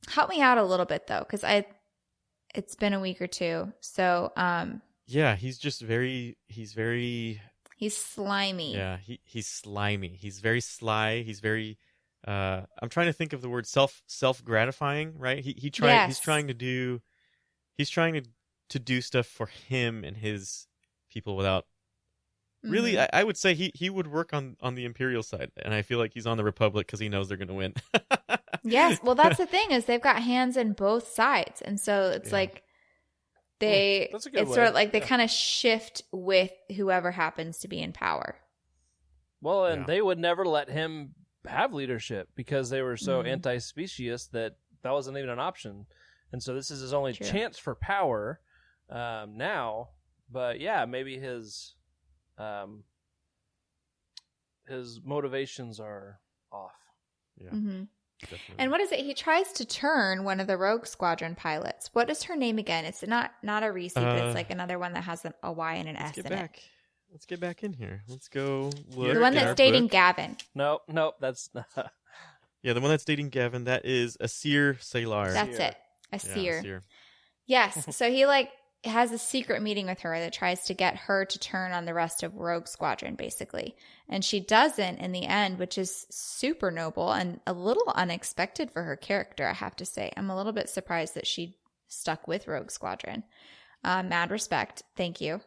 [SPEAKER 4] Help me out a little bit though, because it's been a week or two. So
[SPEAKER 1] Yeah, he's slimy. Yeah, he's slimy. He's very sly. He's very I'm trying to think of the word self gratifying, right? He's trying to do stuff for him and his people without really I would say he would work on the Imperial side, and I feel like he's on the Republic because he knows they're going to win.
[SPEAKER 4] Yes, well that's the thing is they've got hands in both sides, and so it's like
[SPEAKER 3] That's a good
[SPEAKER 4] it's
[SPEAKER 3] way.
[SPEAKER 4] sort of like they kind of shift with whoever happens to be in power.
[SPEAKER 3] Well, and
[SPEAKER 1] Yeah.
[SPEAKER 3] they would never let him have leadership because they were so
[SPEAKER 4] Mhm.
[SPEAKER 3] anti-specious that wasn't even an option. And so this is his only
[SPEAKER 4] True.
[SPEAKER 3] chance for power now. But yeah, maybe his motivations are off.
[SPEAKER 1] Yeah,
[SPEAKER 4] Mhm.
[SPEAKER 1] definitely.
[SPEAKER 4] And what is it? He tries to turn one of the Rogue Squadron pilots. What is her name again? It's not a Reese, but it's like another one that has a Y and an S in it.
[SPEAKER 1] Let's get back in here. Let's go look.
[SPEAKER 4] The one
[SPEAKER 1] in
[SPEAKER 4] that's
[SPEAKER 1] our
[SPEAKER 4] dating
[SPEAKER 1] book.
[SPEAKER 4] Gavin.
[SPEAKER 3] Nope, that's not.
[SPEAKER 1] Yeah, the one that's dating Gavin. That is Asir Salar.
[SPEAKER 4] That's
[SPEAKER 3] Seer.
[SPEAKER 4] it. A seer.
[SPEAKER 1] Asir.
[SPEAKER 4] Yes. So he like has a secret meeting with her that tries to get her to turn on the rest of Rogue Squadron, basically. And she doesn't in the end, which is super noble and a little unexpected for her character, I have to say. I'm a little bit surprised that she stuck with Rogue Squadron. Mad respect. Thank you.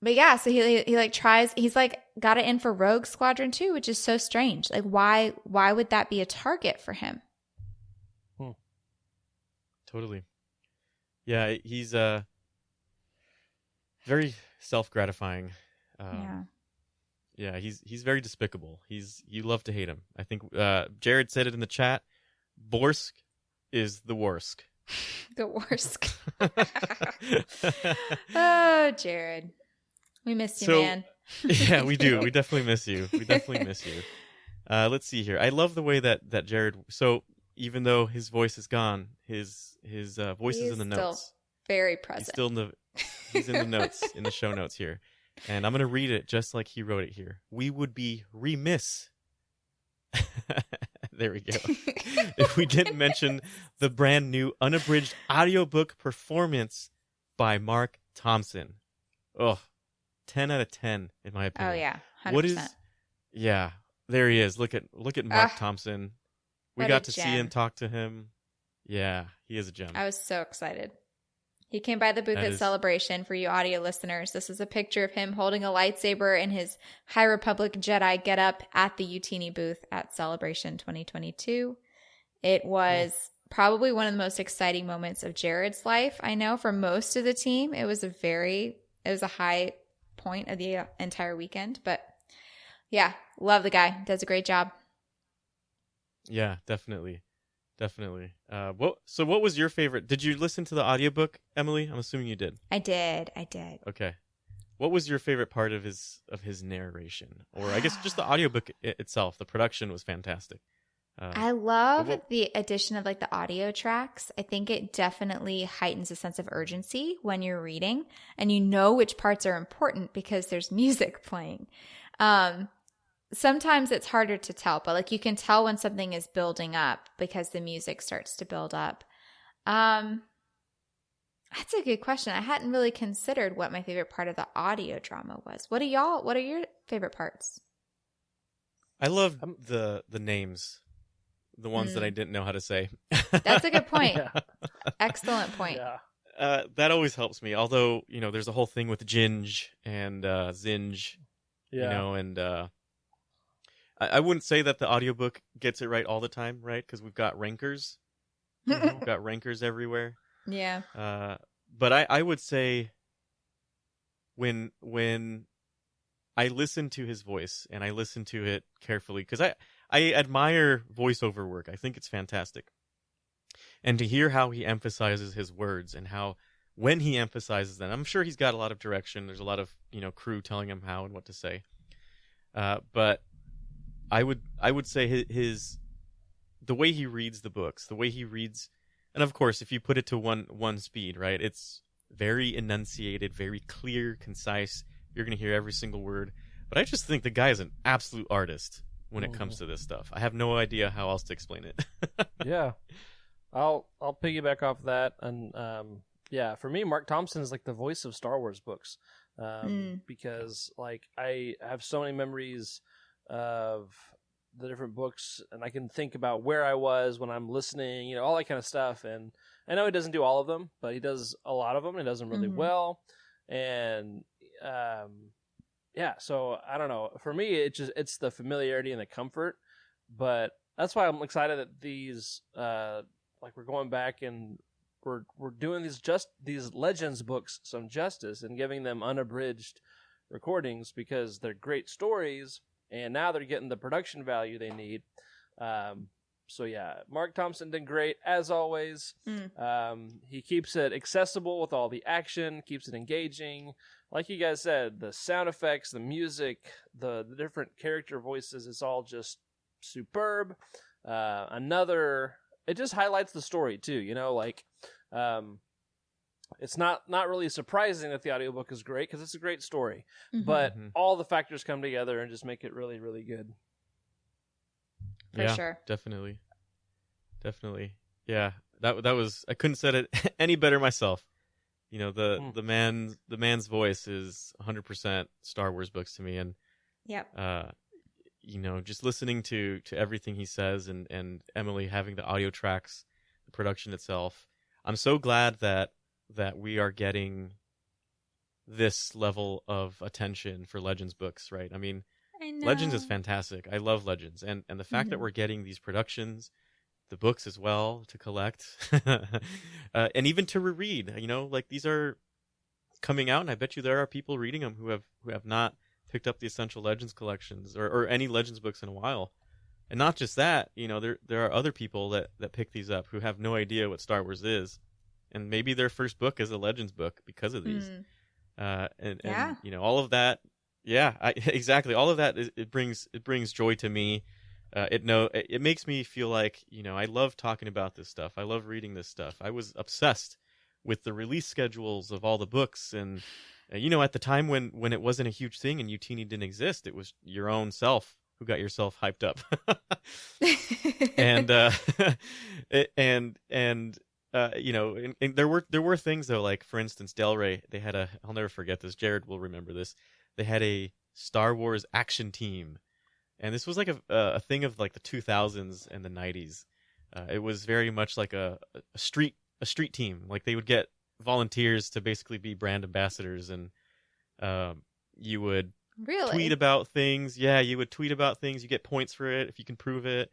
[SPEAKER 4] But yeah, so he like tries, he's like got it in for Rogue Squadron too, which is so strange. Like why would that be a target for him?
[SPEAKER 1] Totally. Yeah, he's very self-gratifying.
[SPEAKER 4] Yeah.
[SPEAKER 1] Yeah, he's very despicable. You love to hate him. I think Jared said it in the chat. Borsk is the worst.
[SPEAKER 4] The worst. Oh, Jared. We missed you,
[SPEAKER 1] So-
[SPEAKER 4] man.
[SPEAKER 1] Yeah, we do. We definitely miss you. Let's see here. I love the way that Jared. So even though his voice is gone, his voice is in the
[SPEAKER 4] still
[SPEAKER 1] notes.
[SPEAKER 4] very
[SPEAKER 1] He's
[SPEAKER 4] present.
[SPEAKER 1] still he's in the notes, in the show notes here, and I'm gonna read it just like he wrote it here. We would be remiss. There we go. If we didn't mention the brand new unabridged audiobook performance by Mark Thompson. Oh, 10 out of 10 in my opinion.
[SPEAKER 4] Oh yeah, 100%.
[SPEAKER 1] What is? Yeah, there he is. Look at Mark Thompson. We
[SPEAKER 4] what
[SPEAKER 1] got
[SPEAKER 4] a
[SPEAKER 1] to see
[SPEAKER 4] gem.
[SPEAKER 1] him, talk to him. Yeah, he is a gem.
[SPEAKER 4] I was so excited. He came by the booth
[SPEAKER 1] That
[SPEAKER 4] at
[SPEAKER 1] is-
[SPEAKER 4] Celebration for you audio listeners. This is a picture of him holding a lightsaber in his High Republic Jedi getup at the YOUTINI booth at Celebration 2022. It was probably one of the most exciting moments of Jared's life. I know for most of the team, it was a high point of the entire weekend. But yeah, love the guy. Does a great job.
[SPEAKER 1] Yeah, definitely. What was your favorite? Did you listen to the audiobook, Emily? I'm assuming you did.
[SPEAKER 4] I did.
[SPEAKER 1] Okay. What was your favorite part of his narration? Or I guess just the audiobook itself. The production was fantastic.
[SPEAKER 4] I love the addition of like the audio tracks. I think it definitely heightens a sense of urgency when you're reading and you know which parts are important because there's music playing. Sometimes it's harder to tell, but like you can tell when something is building up because the music starts to build up. That's a good question. I hadn't really considered what my favorite part of the audio drama was. What are your favorite parts?
[SPEAKER 1] I love the names. The ones that I didn't know how to say.
[SPEAKER 4] That's a good point.
[SPEAKER 3] Yeah.
[SPEAKER 4] Excellent point.
[SPEAKER 3] Yeah.
[SPEAKER 1] That always helps me. Although, there's a whole thing with Ginge and Zinj,
[SPEAKER 3] Yeah.
[SPEAKER 1] and I wouldn't say that the audiobook gets it right all the time, right? Because we've got rankers. We've got rankers everywhere.
[SPEAKER 4] Yeah.
[SPEAKER 1] But I would say when I listen to his voice and I listen to it carefully, because I admire voiceover work. I think it's fantastic. And to hear how he emphasizes his words and how when he emphasizes them, I'm sure he's got a lot of direction. There's a lot of, crew telling him how and what to say. But I would say the way he reads the books, the way he reads, and of course, if you put it to one speed, right, it's very enunciated, very clear, concise. You're going to hear every single word. But I just think the guy is an absolute artist when it comes to this stuff. I have no idea how else to explain it.
[SPEAKER 3] Yeah. I'll piggyback off that. And yeah, for me, Mark Thompson is like the voice of Star Wars books. Because like I have so many memories of the different books, and I can think about where I was when I'm listening, all that kind of stuff. And I know he doesn't do all of them, but he does a lot of them. He does them really well. And yeah, so I don't know. For me, it's the familiarity and the comfort, but that's why I'm excited that these like we're going back and we're doing these Legends books some justice and giving them unabridged recordings because they're great stories and now they're getting the production value they need. So yeah, Mark Thompson did great as always. He keeps it accessible with all the action, keeps it engaging. Like you guys said, the sound effects, the music, the different character voices, it's all just superb. It just highlights the story too, it's not really surprising that the audiobook is great because it's a great story, but all the factors come together and just make it really, really good.
[SPEAKER 4] For sure.
[SPEAKER 1] Definitely. Yeah. That was, I couldn't said it any better myself. The man's voice is 100% Star Wars books to me. And, just listening to everything he says and Emily having the audio tracks, the production itself, I'm so glad that we are getting this level of attention for Legends books, right? I mean, Legends is fantastic. I love Legends. And the fact that we're getting these productions, the books as well to collect, and even to reread, like these are coming out, and I bet you there are people reading them who have not picked up the Essential Legends collections or any Legends books in a while. And not just that, there are other people that pick these up who have no idea what Star Wars is. And maybe their first book is a Legends book because of these. And all of that. Yeah, exactly. All of that it brings joy to me. It makes me feel like, I love talking about this stuff. I love reading this stuff. I was obsessed with the release schedules of all the books. And, at the time when it wasn't a huge thing and YOUTINI didn't exist, it was your own self who got yourself hyped up. And there were things though, like for instance, Del Rey, they had I'll never forget this. Jared will remember this. They had a Star Wars action team, and this was like a thing of like the 2000s and the 90s. It was very much like a street team. Like they would get volunteers to basically be brand ambassadors, and you would tweet about things. Yeah, you would tweet about things. You get points for it if you can prove it.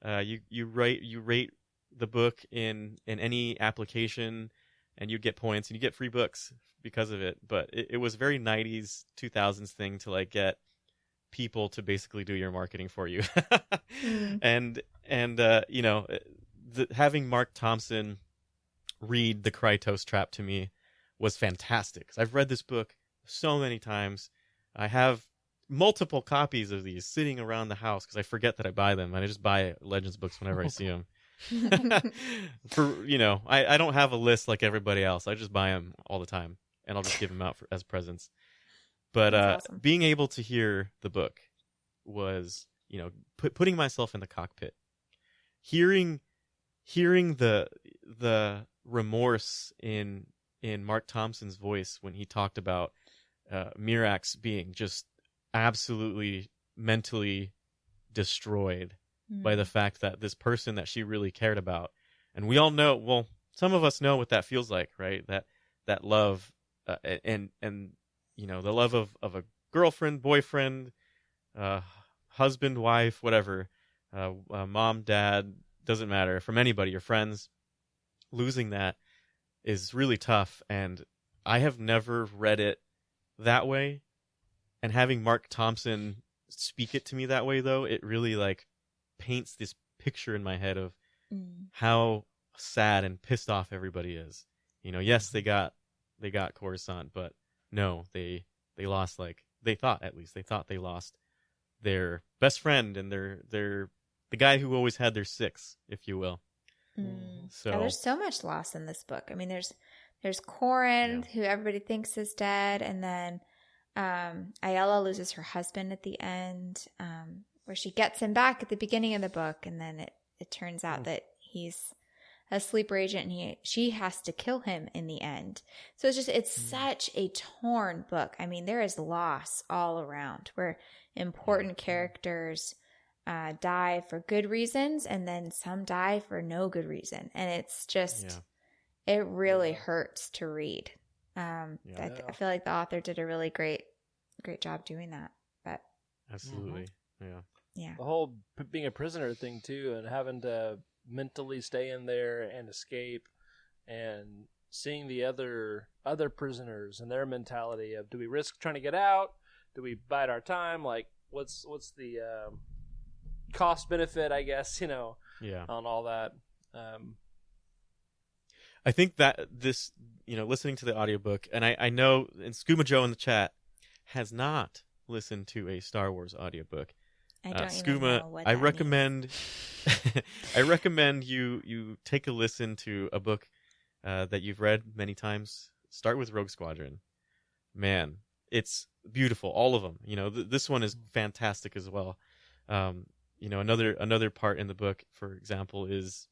[SPEAKER 1] You rate the book in any application, and you'd get points and you get free books because of it. But it was very 90s 2000s thing to like get people to basically do your marketing for you. and you know, having Mark Thompson read the Krytos Trap to me was fantastic, 'cause I've read this book so many times. I have multiple copies of these sitting around the house because I forget that I buy them, and I just buy Legends books whenever I see them. For you know, I don't have a list like everybody else. I just buy them all the time, and I'll just give them out as presents. But
[SPEAKER 4] Awesome.
[SPEAKER 1] being able to hear the book was, you know, putting myself in the cockpit, hearing the remorse in Mark Thompson's voice when he talked about Mirax being just absolutely mentally destroyed by the fact that this person that she really cared about, and we all know, well, some of us know what that feels like, right? That love, and you know, the love of a girlfriend, boyfriend, husband, wife, whatever, mom, dad, doesn't matter, from anybody, your friends, losing that is really tough. And I have never read it that way, and having Mark Thompson speak it to me that way, though, it really like paints this picture in my head of how sad and pissed off everybody is. You know, yes, they got Coruscant, but no, they lost, like, they thought they lost their best friend and their the guy who always had their six, if you will. So
[SPEAKER 4] there's so much loss in this book. I mean, there's Corran, who everybody thinks is dead, and then Ayala loses her husband at the end, where she gets him back at the beginning of the book, and then it turns out that he's a sleeper agent, and she has to kill him in the end. So it's such a torn book. I mean, there is loss all around, where important characters die for good reasons, and then some die for no good reason, and it's just it really hurts to read. I feel like the author did a really great job doing that. But
[SPEAKER 1] absolutely,
[SPEAKER 4] yeah,
[SPEAKER 3] the whole being a prisoner thing too, and having to mentally stay in there and escape, and seeing the other prisoners and their mentality of, do we risk trying to get out? Do we bide our time? Like, what's the cost benefit, I guess, you know, on all that.
[SPEAKER 1] I think that this, you know, listening to the audiobook, and I know, and Scuba Joe in the chat has not listened to a Star Wars audiobook.
[SPEAKER 4] I don't
[SPEAKER 1] Scuba,
[SPEAKER 4] even know what
[SPEAKER 1] I
[SPEAKER 4] that
[SPEAKER 1] recommend I recommend you take a listen to a book that you've read many times. Start with Rogue Squadron. Man, it's beautiful, all of them. You know, this one is fantastic as well. You know, another part in the book, for example, is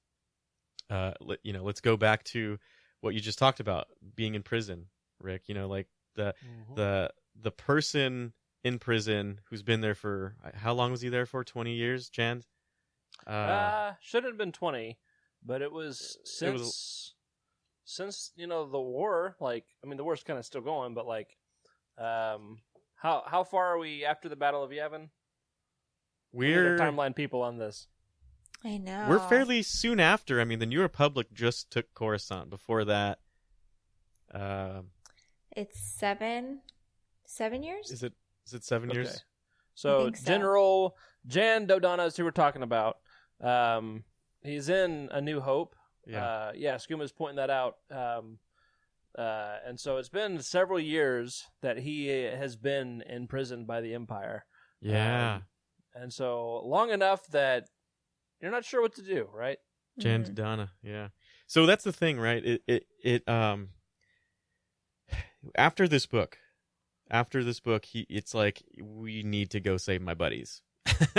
[SPEAKER 1] you know, let's go back to what you just talked about, being in prison, Rick. You know, like the person in prison who's been there for, how long was he there for? 20 years, Jan?
[SPEAKER 3] Shouldn't have been 20, but it was since you know, the war. Like, I mean, the war's kind of still going, but like, how far are we after the Battle of Yavin? We're timeline people on this.
[SPEAKER 4] I know.
[SPEAKER 1] We're fairly soon after. I mean, the New Republic just took Coruscant. Before that,
[SPEAKER 4] it's 7 years.
[SPEAKER 1] Is it 7 years?
[SPEAKER 3] So General Jan Dodonna is who we're talking about. He's in A New Hope. Skuma's pointing that out. And so it's been several years that he has been imprisoned by the Empire.
[SPEAKER 1] Yeah.
[SPEAKER 3] And so long enough that you're not sure what to do, right?
[SPEAKER 1] Jan Dodonna, yeah. So that's the thing, right? It after this book, it's like, we need to go save my buddies.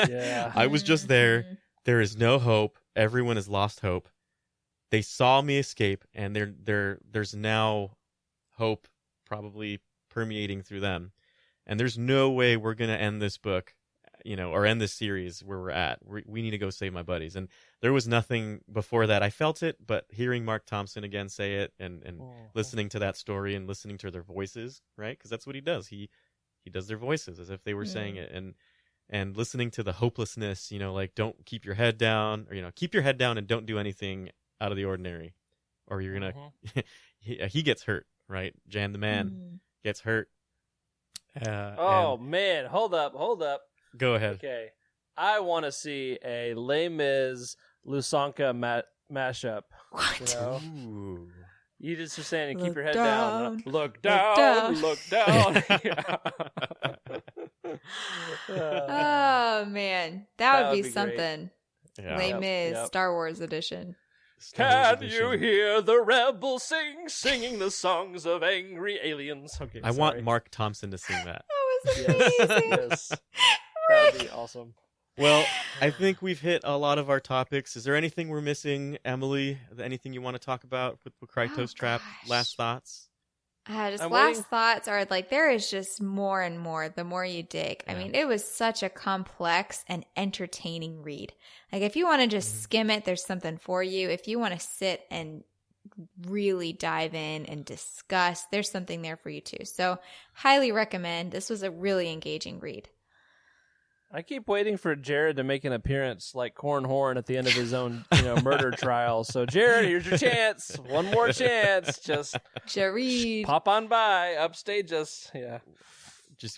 [SPEAKER 3] Yeah.
[SPEAKER 1] I was just there. There is no hope. Everyone has lost hope. They saw me escape, and there's now hope probably permeating through them. And there's no way we're going to end this book, you know, or end this series where we're at. We need to go save my buddies. And there was nothing before that. I felt it, but hearing Mark Thompson again say it, and listening to that story and listening to their voices, right? Because that's what he does. He does their voices as if they were saying it. and listening to the hopelessness, like don't keep your head down, or keep your head down and don't do anything out of the ordinary, or you're gonna he gets hurt, right? Jan the man gets hurt.
[SPEAKER 3] Man, hold up.
[SPEAKER 1] Go ahead.
[SPEAKER 3] Okay, I want to see a Les Mis Lusanka mashup.
[SPEAKER 4] What?
[SPEAKER 1] Ooh.
[SPEAKER 3] You just were saying, keep
[SPEAKER 4] Look
[SPEAKER 3] your head
[SPEAKER 4] down.
[SPEAKER 3] down. Look down. Look down.
[SPEAKER 4] Oh man, that would be
[SPEAKER 3] great.
[SPEAKER 4] something. Les Mis Star Wars edition.
[SPEAKER 3] Can you hear the rebels singing the songs of angry aliens? Okay,
[SPEAKER 1] I want Mark Thompson to sing that.
[SPEAKER 4] That was amazing.
[SPEAKER 3] Yes. That would be awesome.
[SPEAKER 1] Well, I think we've hit a lot of our topics. Is there anything we're missing, Emily? Anything you want to talk about with Krytos Trap? Last thoughts?
[SPEAKER 4] Thoughts are like, there is just more and more the more you dig. I mean, it was such a complex and entertaining read. Like, if you want to just skim it, there's something for you. If you want to sit and really dive in and discuss, there's something there for you too. So, highly recommend. This was a really engaging read.
[SPEAKER 3] I keep waiting for Jared to make an appearance like Corran Horn at the end of his own, murder trial. So, Jared, here's your chance. One more chance. Just
[SPEAKER 4] Jared,
[SPEAKER 3] pop on by, upstage us. Yeah.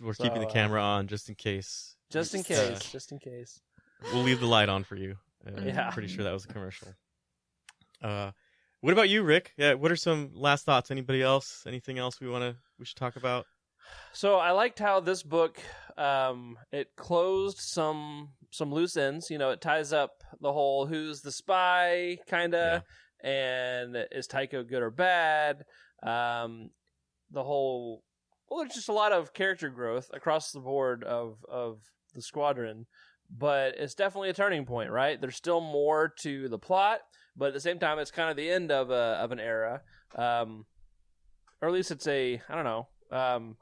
[SPEAKER 1] We're keeping the camera on just in case.
[SPEAKER 3] Just in case.
[SPEAKER 1] We'll leave the light on for you. I'm pretty sure that was a commercial. What about you, Rick? Yeah. What are some last thoughts? Anybody else? Anything else we should talk about?
[SPEAKER 3] So I liked how this book, it closed some loose ends. It ties up the whole who's the spy kind of, and is Tycho good or bad? The whole, there's just a lot of character growth across the board of the squadron, but it's definitely a turning point, right? There's still more to the plot, but at the same time, it's kind of the end of an era, or at least it's I don't know.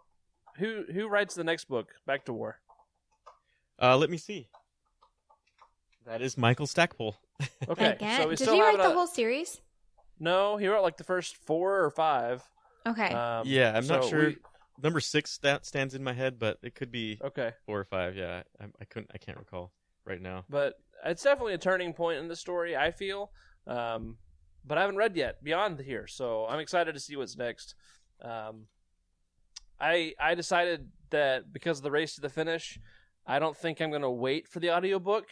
[SPEAKER 3] Who writes the next book, Back to War?
[SPEAKER 1] Let me see. That is Michael Stackpole.
[SPEAKER 3] Okay.
[SPEAKER 4] Again?
[SPEAKER 3] So we
[SPEAKER 4] Did
[SPEAKER 3] still
[SPEAKER 4] he
[SPEAKER 3] have
[SPEAKER 4] write the whole series?
[SPEAKER 3] No, he wrote like the first 4 or 5.
[SPEAKER 4] Okay.
[SPEAKER 1] Yeah, I'm not sure. Number 6 stands in my head, but it could be 4 or 5. Yeah, I can't recall right now. But
[SPEAKER 3] it's definitely a turning point in the story, I feel. But I haven't read yet beyond here, so I'm excited to see what's next. I decided that because of the race to the finish, I don't think I'm going to wait for the audiobook.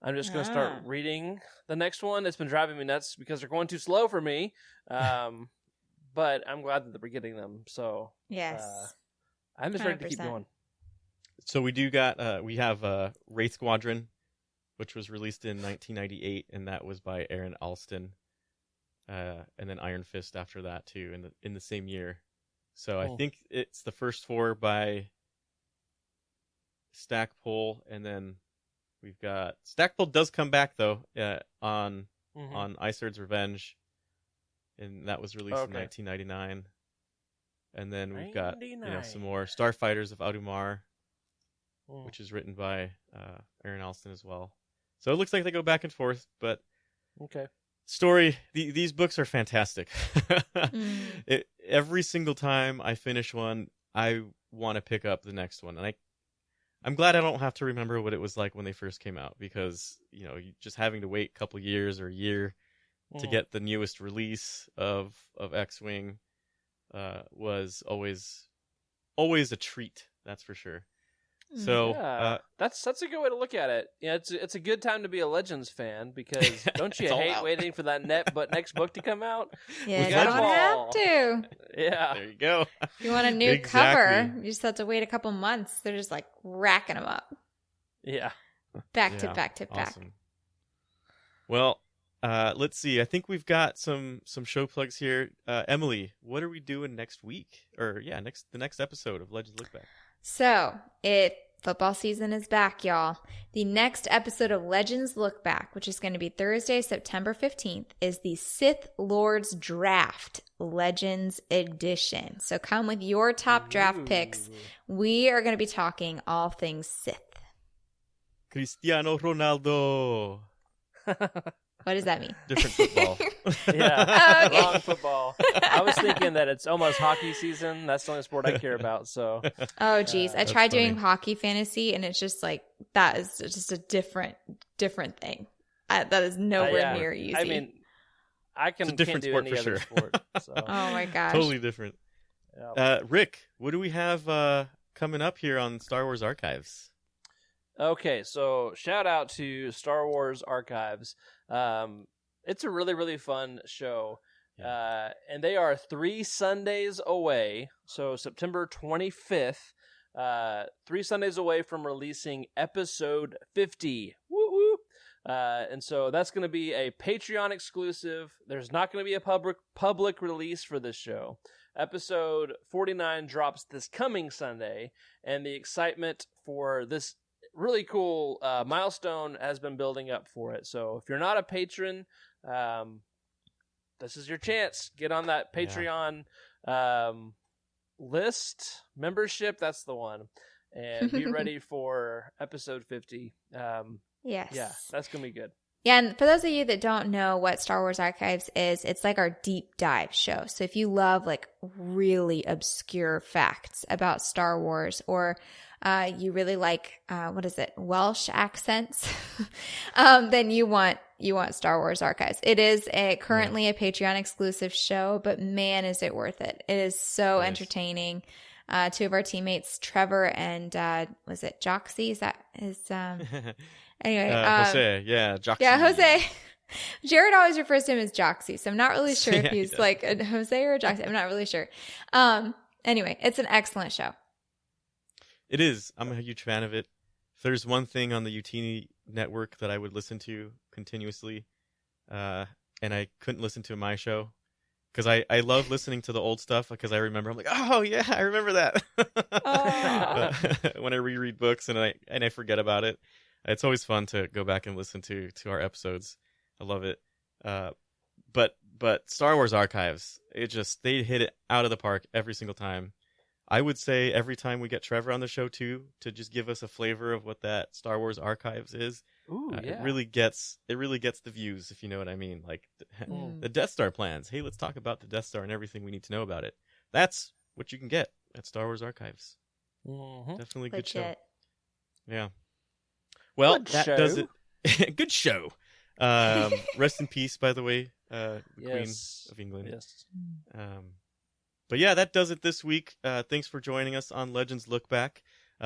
[SPEAKER 3] I'm just going to start reading the next one. It's been driving me nuts because they're going too slow for me. But I'm glad that we're getting them. So
[SPEAKER 4] yes,
[SPEAKER 3] I'm just ready to keep going.
[SPEAKER 1] So we have Wraith Squadron, which was released in 1998, and that was by Aaron Alston. And then Iron Fist after that too, in the same year. So I think it's the first 4 by Stackpole, and then we've got Stackpole does come back though on Isard's Revenge, and that was released in 1999. And then we've got some more Starfighters of Audumar, which is written by Aaron Alston as well. So it looks like they go back and forth, but story. These books are fantastic. Every single time I finish one, I want to pick up the next one, and I'm glad I don't have to remember what it was like when they first came out, because just having to wait a couple years or a year to get the newest release of X-Wing was always a treat. That's for sure. So
[SPEAKER 3] that's a good way to look at it. Yeah, it's a good time to be a Legends fan, because don't you hate waiting for that next book to come out?
[SPEAKER 4] Yeah, you don't have to.
[SPEAKER 3] Yeah,
[SPEAKER 1] there you go.
[SPEAKER 4] If you want a new cover, you just have to wait a couple months. They're just like racking them up.
[SPEAKER 3] Yeah,
[SPEAKER 4] back to back.
[SPEAKER 1] Awesome. Well, let's see. I think we've got some show plugs here. Emily, what are we doing next week? Or the next episode of Legends Look Back. So,
[SPEAKER 4] football season is back, y'all. The next episode of Legends Look Back, which is going to be Thursday, September 15th, is the Sith Lords Draft Legends Edition. So come with your top draft picks. We are going to be talking all things Sith.
[SPEAKER 1] Cristiano Ronaldo.
[SPEAKER 4] What does that mean?
[SPEAKER 1] Different football.
[SPEAKER 3] Yeah,
[SPEAKER 4] Oh, okay.
[SPEAKER 3] wrong football. I was thinking that it's almost hockey season. That's the only sport I care about. So
[SPEAKER 4] Oh, geez. I
[SPEAKER 1] That's
[SPEAKER 4] tried doing
[SPEAKER 1] funny.
[SPEAKER 4] hockey fantasy, and it's just like, that is just a different thing. That is nowhere
[SPEAKER 3] yeah.
[SPEAKER 4] near easy.
[SPEAKER 3] I mean, I
[SPEAKER 1] It's a
[SPEAKER 3] can't
[SPEAKER 1] different
[SPEAKER 3] do
[SPEAKER 1] sport
[SPEAKER 3] any
[SPEAKER 1] for
[SPEAKER 3] other
[SPEAKER 1] sure.
[SPEAKER 3] sport. So
[SPEAKER 4] oh my gosh.
[SPEAKER 1] Totally different.
[SPEAKER 3] yeah.
[SPEAKER 1] Rick, what do we have coming up here on Star Wars Archives?
[SPEAKER 3] Okay, so shout out to Star Wars Archives. It's a really, really fun show. And they are 3 Sundays away. So September 25th, 3 Sundays away from releasing episode 50. Woo woo! And so that's going to be a Patreon exclusive. There's not going to be a public release for this show. Episode 49 drops this coming Sunday, and the excitement for this really cool milestone has been building up for it. So if you're not a patron, this is your chance. Get on that Patreon list, membership, that's the one. And be ready for episode 50.
[SPEAKER 4] Yes.
[SPEAKER 3] Yeah, that's going to be good.
[SPEAKER 4] Yeah, and for those of you that don't know what Star Wars Archives is, it's like our deep dive show. So if you love like really obscure facts about Star Wars, or you really like Welsh accents, then you want Star Wars Archives. It is currently a Patreon exclusive show, but man, is it worth it! It is so entertaining. 2 of our teammates, Trevor and was it Joxy? Is that his? Anyway,
[SPEAKER 1] Jose, Joxy.
[SPEAKER 4] Yeah, Jose. Jared always refers to him as Joxy, so I'm not really sure if
[SPEAKER 1] Yeah, he
[SPEAKER 4] he's
[SPEAKER 1] does.
[SPEAKER 4] like a Jose or a Joxy. I'm not really sure. Anyway, it's an excellent show.
[SPEAKER 1] It is. I'm a huge fan of it. If there's one thing on the YOUTINI network that I would listen to continuously, and I couldn't listen to my show, because I love listening to the old stuff, because I remember, I'm like, oh yeah, I remember that. When I reread books and I forget about it. It's always fun to go back and listen to our episodes. I love it. But Star Wars Archives, they hit it out of the park every single time. I would say every time we get Trevor on the show too, to just give us a flavor of what that Star Wars Archives is.
[SPEAKER 3] Ooh, yeah.
[SPEAKER 1] It really gets the views, if you know what I mean. Like the Death Star plans. Hey, let's talk about the Death Star and everything we need to know about it. That's what you can get at Star Wars Archives.
[SPEAKER 3] Mm-hmm.
[SPEAKER 1] Definitely a good show.
[SPEAKER 4] Legit.
[SPEAKER 1] Yeah. Well,
[SPEAKER 3] Good
[SPEAKER 1] that
[SPEAKER 3] show.
[SPEAKER 1] does it. Good show. Rest in peace, by the way, the Queen of England.
[SPEAKER 3] Yes.
[SPEAKER 1] But yeah, that does it this week. Thanks for joining us on Legends Look Back.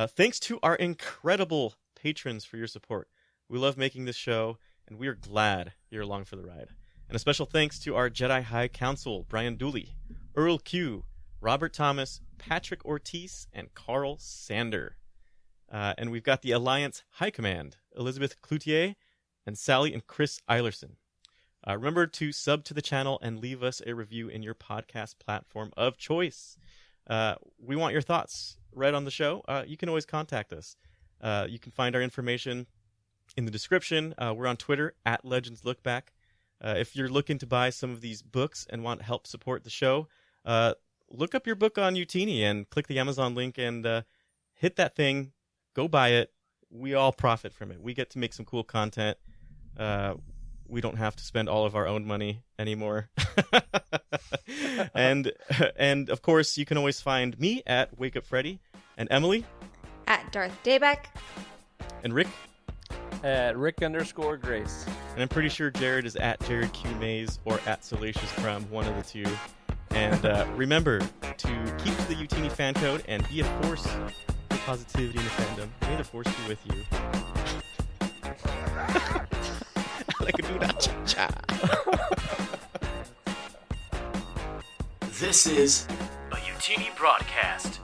[SPEAKER 1] Thanks to our incredible patrons for your support. We love making this show, and we are glad you're along for the ride. And a special thanks to our Jedi High Council, Brian Dooley, Earl Q, Robert Thomas, Patrick Ortiz, and Carl Sander. And we've got the Alliance High Command, Elizabeth Cloutier, and Sally and Chris Eilerson. Remember to sub to the channel and leave us a review in your podcast platform of choice. We want your thoughts right on the show. You can always contact us. You can find our information in the description. We're on Twitter at Legends Look Back. If you're looking to buy some of these books and want help support the show, look up your book on YOUTINI and click the Amazon link and hit that thing. Go buy it. We all profit from it. We get to make some cool content. We don't have to spend all of our own money anymore. and of course, you can always find me at Wake Up Freddy, and Emily
[SPEAKER 4] At Darth Daybeck.
[SPEAKER 1] and Rick.
[SPEAKER 3] At Rick_Grace.
[SPEAKER 1] And I'm pretty sure Jared is at Jared Q Mays or at Salacious Crumb, one of the two. And remember to keep to the YOUTINI fan code and be a force for positivity in the fandom. May the force be with you. Like a doo-dah cha-cha.
[SPEAKER 2] This is a YOUTINI broadcast.